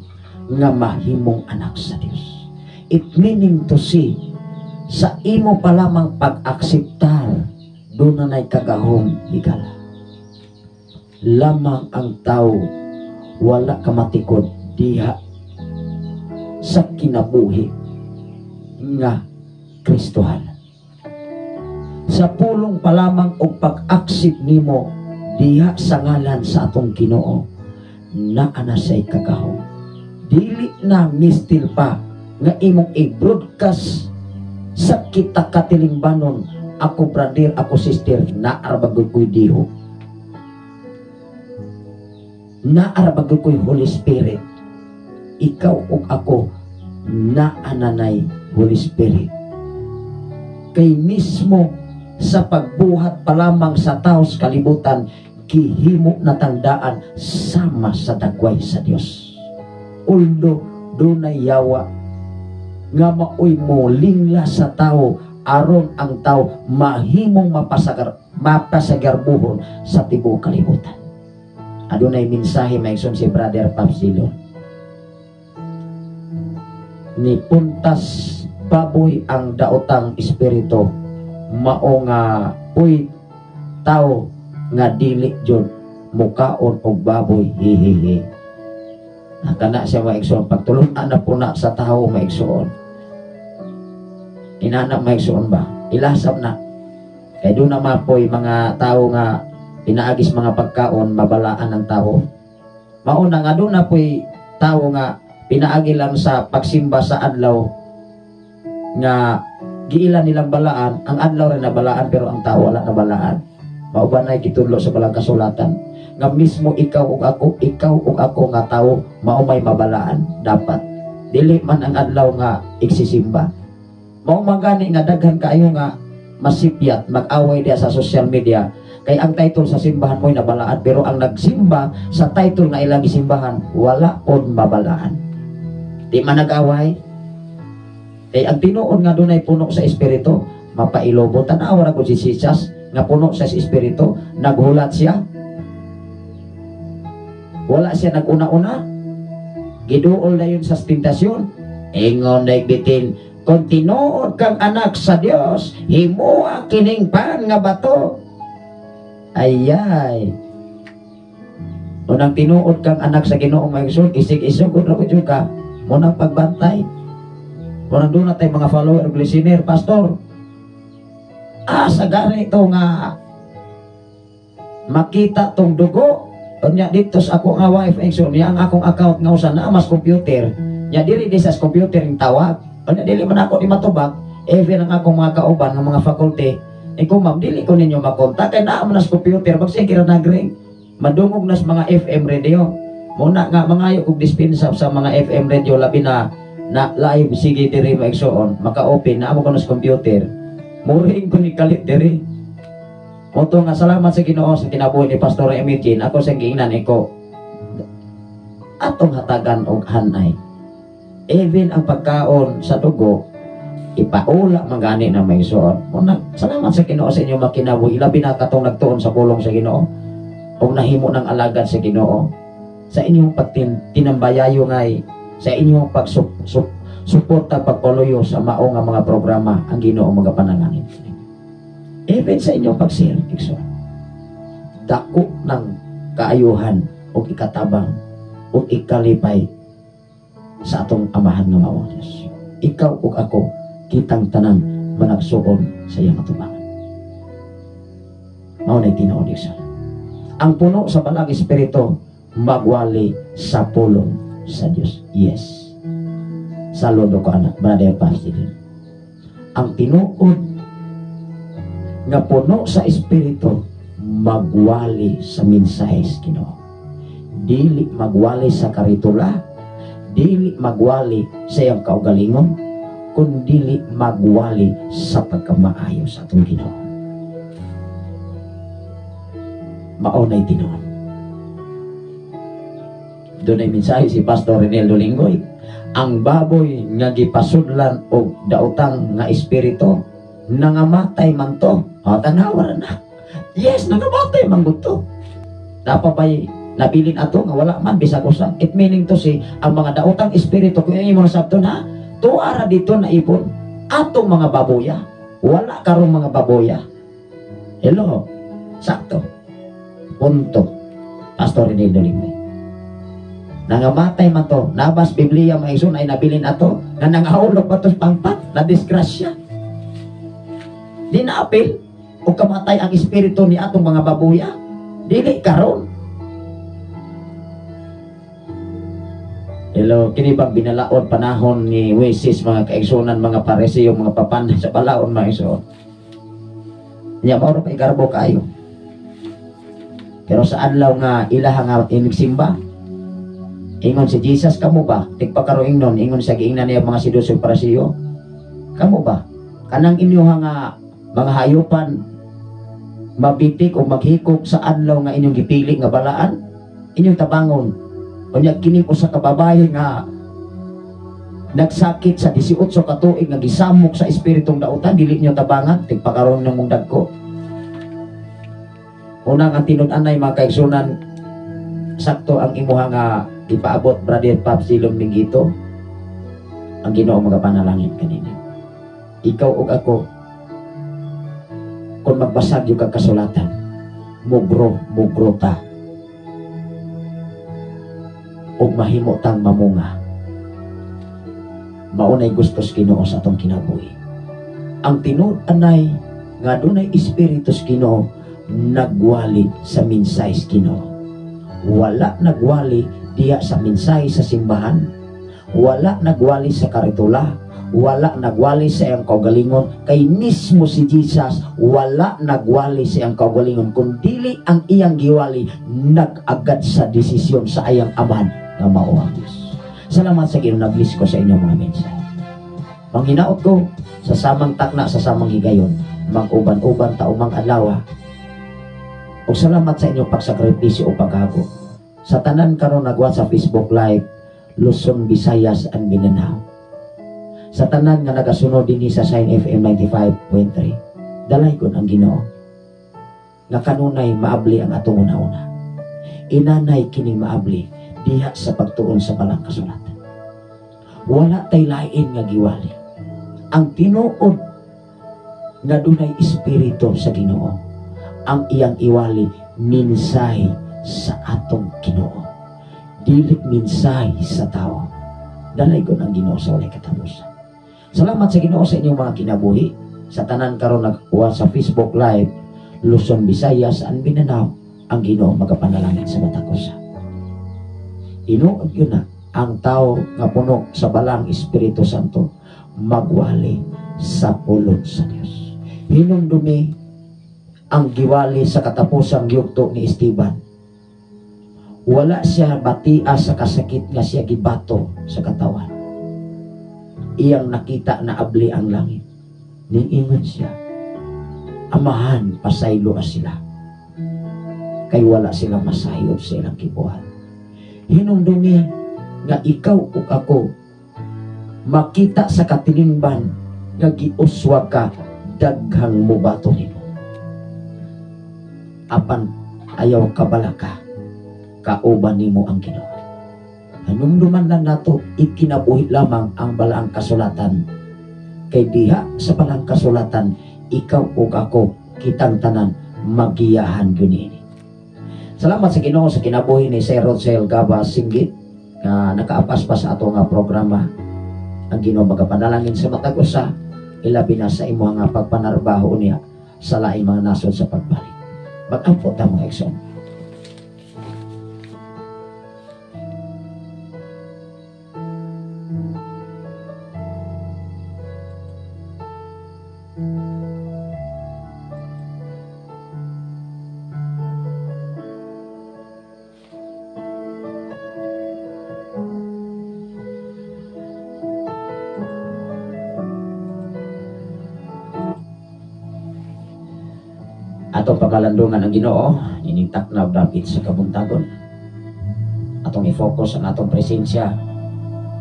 nga mahimong anak sa Dios. It meaning to say, sa imo pa lamang pag-akseptar doon na kagahom higala. Lamang ang tao wala ka matikod diha sa kinabuhi nga Kristohan. Sa pulong pa lamang og pag-aksip nimo diha sa ngalan sa atong Ginoo, naa na say kagahom. Dili na mistil pa nga imong i-broadcast sa kita katilingbanon, ako brother, ako sister, naarabag ko'y diho. Naarabag ko'y Holy Spirit. Ikaw ug ako naananay Holy Spirit. Kay mismo sa pagbuhat pa lamang sa tao sa kalibutan, gihimo na tandaan sama sa dagway sa Dios. Uldo dunay yawa nga maoy mo lingla sa tao aron ang tao mahimong mapasagarbuhon sa tibuok kalibutan. Adunay mensahe maigsoon si Brother Papsilo. Ni puntas baboy ang daotang espiritu, mao nga uy tao nga dili jud mukaon og baboy, hihihi. Nakana siya maigsoon, pagtulunan na puna sa tao maigsoon. Inana maigsoon ba? Ilasap na. Kay doon na mapoy mga tao nga pinaagis mga pagkaon, mabalaan ng tao. Mauna nga doon na po'y tao nga pinaagi lang sa pagsimba sa adlaw nga giilan nilang balaan, ang adlaw rin na balaan pero ang tao wala na balaan. Maubanay kitudlo sa balang kasulatan nga mismo ikaw ug ako nga tao maumay mabalaan dapat. Dili man ang adlaw nga igsisimba. Mao magani nga daghan kaayo nga masipyat mag-away dia sa social media. Kay ang title sa simbahan mo'y nabalaan, pero ang nagsimba sa title na ilang isimbahan, wala pod mabalaan. Di man nag-away. Kay ang tinuod nga dunay puno sa espiritu, mapailobo. Tanaw ra ko si Jesus nga puno sa espiritu, naghulat siya. Wala siya nag-una-una. Giduol na yun sa tentasyon. Ingon na bitin, kung tinuod kang anak sa Dios, himuha kining pan nga bato. Ayay. Unang tinuod kang anak sa Ginoong maigsoon, isig-isog ko na ko ka. Munang pagbantay. Munang doon na tayo mga follower of listener, pastor. Sa ganito nga makita tong dugo. Nya dito sa ako nga wife igsoon, niya ang akong account nga usa na mas computer. Nya dili di sa computer ang tawag. Nya dili man ako di matubag. Even ang akong mga kauban ng mga faculty, kung ma'am, dili ko ninyo makontak kay naa man sa computer, bagsing kira nagring. Madungog nas mga FM radio. Muna nga mangayo kog dispensa sa mga FM radio labi na live sige diri maigsoon, maka-open na amo ko sa computer. Muring ko ni kalit diri. Moto nga salamat sa Ginoo sa kinabuhi ni Pastor Emilkin. Ako sa giingnan iko atong hatagan og hanay. Even ang pagkaon sa dugo ipaula magani na may suot. Muna salamat sa Ginoo sa inyo makinabuhi labi na katong nagtuon sa pulong sa Ginoo og nahimo ng alagad sa Ginoo. Sa inyong pagtinambayayo ngay, sa inyong pagsuporta pagpaloyo sa mao nga mga programa ang Ginoo mga panalangin. Even sa inyong pag-share, dako ng kaayuhan o ikatabang o ikalipay sa atong amahan ng mga Diyos. Ikaw o ako, kitang tanan managsuon sa iyang atubangan. Mao na'y tinuod isa. Ang puno sa balang espiritu magwali sa pulong sa Diyos. Yes. Saludo ko anak, brother pastor. Ang tinuod nga puno sa espiritu magwali sa mensahe sa Ginoo. Dili magwali sa karitula, dili magwali sa iyang kaugalingon, kundi magwali sa pagkamaayo sa atong Ginoo. Maunay tinuod. Doon ay mensahe si Pastor Renel Linggoy. Ang baboy nga gipasudlan og daotang nga espiritu nangamatay man to. Tanawar na. Yes, nangamatay man to. Napapay nabilin ato nga wala man bisag usa. It meaning to si ang mga daotang espiritu kung imo nasabton ha, tuara dito na ipon atong mga baboya. Wala karong mga baboya. Hello. Sakto. Punto. Pastor Renel Linggoy. Nangamatay man to. Nabas Biblia maison ay nabilin ato nga nangahulog pa to pangpat na disgrasya. Di naapil o kamatay ang espiritu ni atong mga babuya. Dili karon. Hello, kini bang binalaod panahon ni Moises mga kaigsunan, mga Pariseo, mga papanday sa balaod mga igsoon. Nya mao pa igarbo kayo. Pero sa adlaw nga ilaha nga inigsimba, ingon si Jesus, kamo ba? Tigpakaro ingnon, ingon sa giingnan niya mga sidusog Pariseo. Kamo ba? Kanang inyo nga mga hayupan mabitik o maghikok sa adlaw nga inyong gipili nga balaan, inyong tabangon. Unya kini ko sa kababaye nga nagsakit sa 18 ka tuig nga gisamok sa espiritong dautan, dili nyo tabangan, tigpakaroon ng mong dagko. Unang ang tinud-anay mga kaigsunan, sakto ang imuha nga ipaabot brother Pops Silong Minggito ang Ginoo mga panalangin kanina. Ikaw ug ako kung magbasag yung kasulatan, mugro ta ug mahimo tang mamunga. Maunay gustos Ginoo sa atong kinabuhi. Ang tinud-anay nga dunay espiritu sa Ginoo nagwali sa mensahe sa Ginoo. Wala nagwali diya sa mensahe sa simbahan, wala nagwali sa karitula, wala nagwali sa iyang kaugalingon. Kay mismo si Jesus wala nagwali sa iyang kaugalingon, kundi ang iyang giwali nag-agad sa desisyon sa iyang amahan nga mao ang Dios. Salamat sa Ginoo, nag-bless ko sa inyong mga mensahe. Manghinaot ko sa samang takna, sa samang higayon, mang-uban-uban taumang adlaw. O salamat sa inyong pagsakripisyo o paghago. Sa tanan karon nagwa sa Facebook Live, Luzon, Visayas, and Mindanao. Sa tanan nga nagasunod dinhi sa Sign FM 95.3, dalay kon ang Ginoo nga kanunay maabli ang atong una-una. Inanay kining maabli diha sa pagtuon sa balang kasulatan. Wala tay lain nga giwali. Ang tinuod nga dunay espiritu sa Ginoo, ang iyang iwali minsay sa atong Ginoo, dilit minsay sa tao. Dalay ko ang Ginoo sa walay katapusan. Salamat sa Ginoo sa inyong mga kinabuhi. Sa tanan karon nagkuha sa Facebook Live, Luzon, Visayas, and Mindanao, ang Ginoo magapanalangin sa matakosa. Inuod yun na ang tao nga puno sa balang Espiritu Santo magwali sa pulong sa Dios. Hinumdumi ang giwali sa katapusang yugto ni Esteban. Wala siya batia sa kasakit nga siya gibato sa katawan. Iyang nakita na abli ang langit. Niingon siya, Amahan, pasaylo sila. Kay wala silang masayod sa ilang kibuhan. Hinumdumi nga ikaw ug ako makita sa katilingban nga giuswa ka daghang mubato nimo. Apan ayaw kabalaka, kauban nimo ang Ginoo. Hanumduman lang nato ikinabuhi lamang ang balaang kasulatan. Kay diha sa balaang kasulatan, ikaw ug ako kitang tanan magiyahan guni. Salamat sa Ginoo sa kinabuhi ni Sir Rosel Gaba Singgit nga nakaapas pa sa ato nga programa. Ang Ginoo magapanalangin sa matag usa, ilabi na sa imo nga pagpanarbaho niya sa laing mga nasod sa pagbalik. Mag-ampot ta mga ekson. Atong pagalandungan ang Ginoo, ining taknaw dapit sa kabuntagon. Atong i-focus ang atong presensya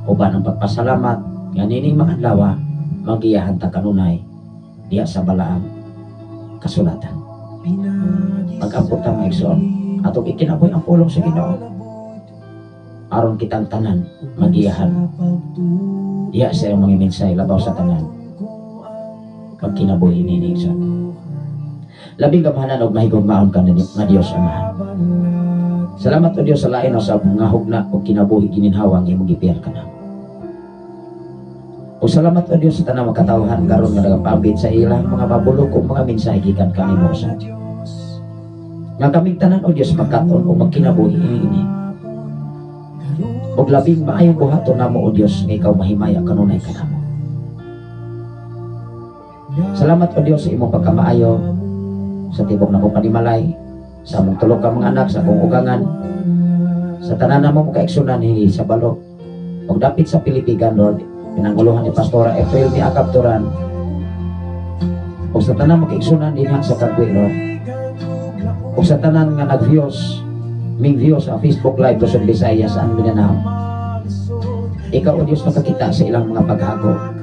uban ang pagpasalamat nga nining mga adlaw magiyahan ta kanunay diha sa balaang kasulatan. Mag-ampot ta mga igsoon, atong ikinabuhi ang pulong sa Ginoo aron kitang tanan magiyahan diha sa mga minsay labaw sa tanan pagkinabuhi nining igsoon. Labing kamahanan og mahigugmaon ka nga Dios Amahan. Salamat o Dios sa lain o sa mga hugna o kinabuhi gininhawa nga imong gipiyar ka na. O salamat o Dios sa tanang makatawhan karon nga nagapambit sa ilang mga mabulok o mga mensahe gikan kanimo sa Dios. Nga kaming tanan o Dios magkaton o magkinabuhi ini. Og labing maayong buhaton namo o Dios nga ikaw mahimaya kanunay kanamo. Salamat o Dios sa imong pagkamaayo sa tibok na kong panimalay, sa among tulog ka mga anak, sa akong ugangan, sa tanan na mo kaigsunan hili sa balok, o dapit sa Pilipigan, Lord, pinanguluhan ni Pastora April ni Akapturan, o sa tanan mo kaigsunan din sa Kagwi, Lord, o sa tanan nga nag-views, may views sa Facebook Live, Luzon, Visayas, and Mindanao. Ikaw, o Diyos, nakakita sa ilang mga paghago.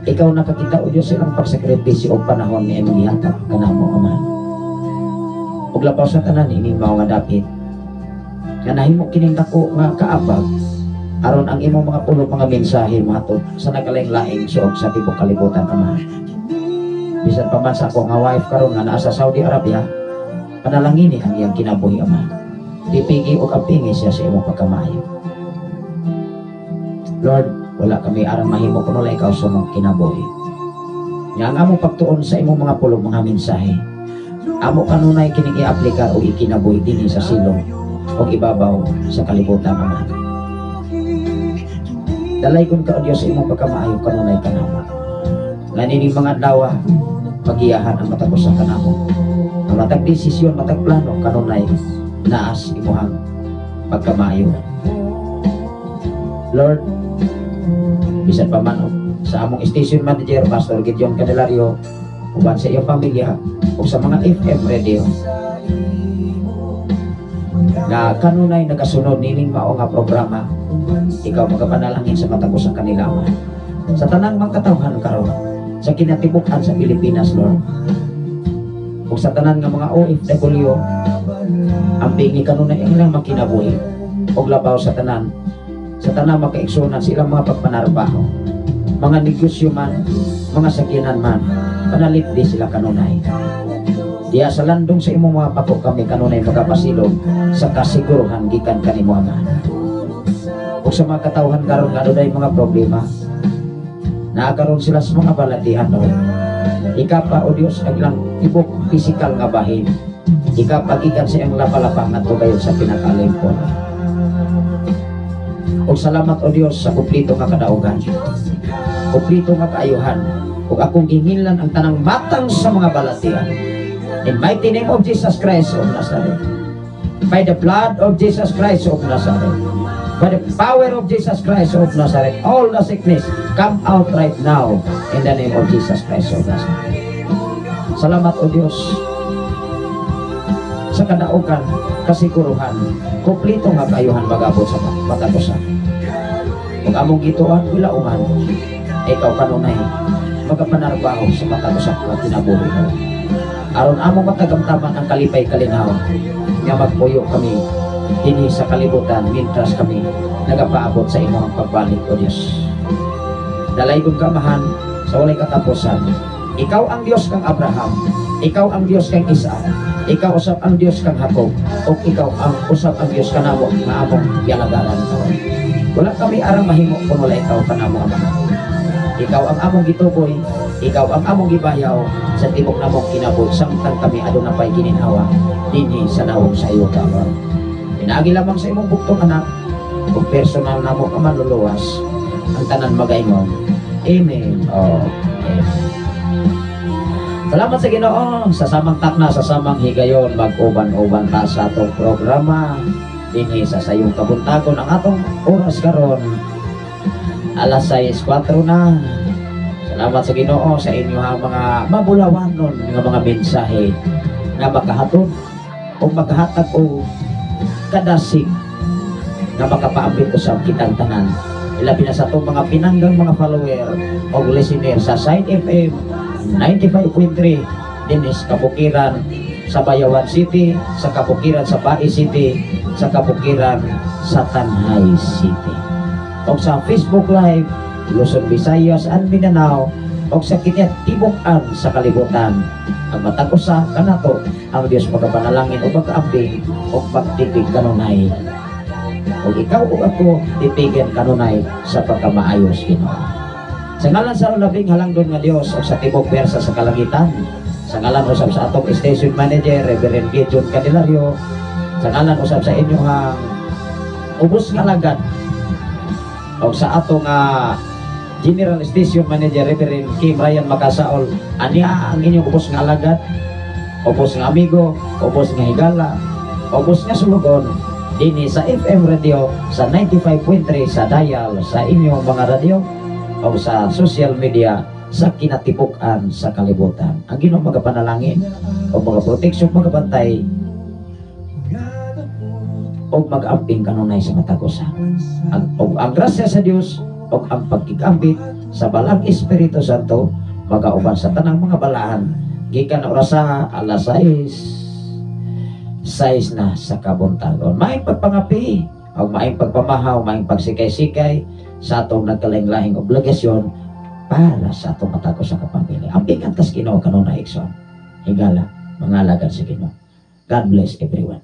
Ikaw nakakita o Diyos sa ilang pagsakripisyo o panahon ni imong ihatag kanamo Ama. Ug labaw sa tanan ini mao nga dapit nga nahimo kining dako nga kaabag aron ang imong mga pulo mga mensahe mahatod sa nagalaing-laing suog sa tibok kalibutan Ama. Bisan pa man sa ako nga wife karon nga naa sa Saudi Arabia, panalangini ang iyang kinabuhi Ama. Dipigi o kapingi siya sa imong pagkamayo. Lord, wala kami aram mahimo kuno la ikaw sa mong kinabuhi. Nga ang among pagtuon sa imong mga pulong mga mensahe, amo kanunay kining i-aplikar o ikinabuhi dinhi sa silong o ibabaw sa kalibutan Ama. Dalay kun ka o Dios sa imong pagkamaayo kanunay kanamo. Nga nining mga adlaw magiyahan ang matag usa kanamo. Ang matag desisyon, matag plano kanunay naas imuhang pagkamaayo. Lord, bisan pa man sa among station manager Pastor Gideon Candelario uban sa iyong pamilya o sa mga FM radio na kanunay nagasunod nining mao nga programa, ikaw magapanalangin sa matag usa kanila sa tanang mga katawhan karon sa kinatibukan sa Pilipinas, Lord. Ug sa tanan nga mga OFW, ambingi kanunay ang ilang makinabuhi ug labaw sa tanan makaigsunan sa ilang mga pagpanarbaho, mga negosyo man, mga sakyanan man, panalit di sila kanunay. Diya sa landong sa imong mga pako kami kanunay magapasilog sa kasiguruhan gikan kanimo Ama. Ug sa mga katawhan karon nga adunay mga problema, naakaroon sila sa mga balatihan, Lord. Ikapa o Dios ang ilang tibok pisikal nga bahin. Ikapa gikan sa iyang lapalapa nga tugayon sa pinakalimpon. Ug salamat o Dios sa kumplito nga kadaugan, kumplito nga kaayuhan, ug akong gingilan ang tanang matang sa mga balatihan. In mighty name of Jesus Christ of Nazareth, by the blood of Jesus Christ of Nazareth, by the power of Jesus Christ of Nazareth, all the sickness come out right now in the name of Jesus Christ of Nazareth. Salamat o Diyos sa kadaugan, kasiguruhan, kumplito nga kaayuhan magabot sa matagusan. Kung among gituan, wilauman, ikaw kanunay magapanarbaho sa matagusan at kinabuhi mo. Aron among matagamtaman ang kalipay kalinaw nga magpuyo kami dinhi sa kalibutan mintras kami nagapaabot sa imong pagbalik o Dios. Dalaygon kamahan sa walay katapusan. Ikaw ang Dios kang Abraham, ikaw ang Dios kang Isaac, ikaw usab ang Dios kang Jacob, o ikaw ang usab ang Dios kanamo nga among gialagaran karon. Wala kami arang mahimo kun wala ikaw kanamo Ama. Ikaw ang among gituboy, ikaw ang among gibayaw sa tibok namong kinabuhi samtang kami aduna pay gininhawa dinhi sa nawong sa iyo karon. Pinaagi lamang sa imong buktong anak ug personal namo ka manluluwas ang tanan magaingon. Amen. Amen. Salamat sa Ginoo sa samang takna sa samang higayon mag-uban-uban ta sa atong programa dinhi sa sayong kabuntagon ang atong oras karon. Alas 6:04 na. Salamat sa Ginoo sa inyong mga mabulawanon nga mga mensahe nga makahatod o makahatag o kadasig nga makapaambit sa kitang tanan. Ilabi na sa itong mga pinanggang mga follower o listener sa Side FM 95.3 dinis Kabukiran sa Bayawan City, sa Kabukiran sa Bai City, sa Kabukiran sa Tanhay City. O sa Facebook Live Luzon, Visayas and Mindanao, o sa kinyat tibukan sa kalibutan. Ang matagusa kanato ang Dios magapanalangin o pag-aambing o pagtipig kanunay. O ikaw o ako tipigan kanunay sa pagkamaayos Ginoo. Sa ngalan sa labing halangdon nga Dios o sa tibok persa sa kalangitan, sa ngalan usab sa atong station manager Reverend Gideon Candelario, sa ngalan usab sa inyong ubos nga lagad o sa atong General Station Manager Reverend Kim Ryan Makasaol, aniya ang inyong ubos nga alagad, ubos nga amigo, ubos nga higala, ubos nga sulugon dinhi sa FM radio sa 95.3 sa dial sa inyong mga radio o sa social media sa kinatipukan sa kalibutan. Ang Ginoo magapanalangin o mga proteksyon, mga bantay o mag-amping kanunay sa matagusan. Ang grasya sa Dios o ang pagkikambit sa balang Espiritu Santo magauban sa tanang mga balahan gikan oras sa alas 6 na sa kabuntagon. Maayong pagpangapi o maayong pagpamahaw, maayong pagsikay-sikay sa atong nagkalaing-lahing obligasyon para sa atong matagos sa kapamilya. Amping antas Ginoo kanunay igsoon. Higala, mga alagad sa Ginoo. God bless everyone.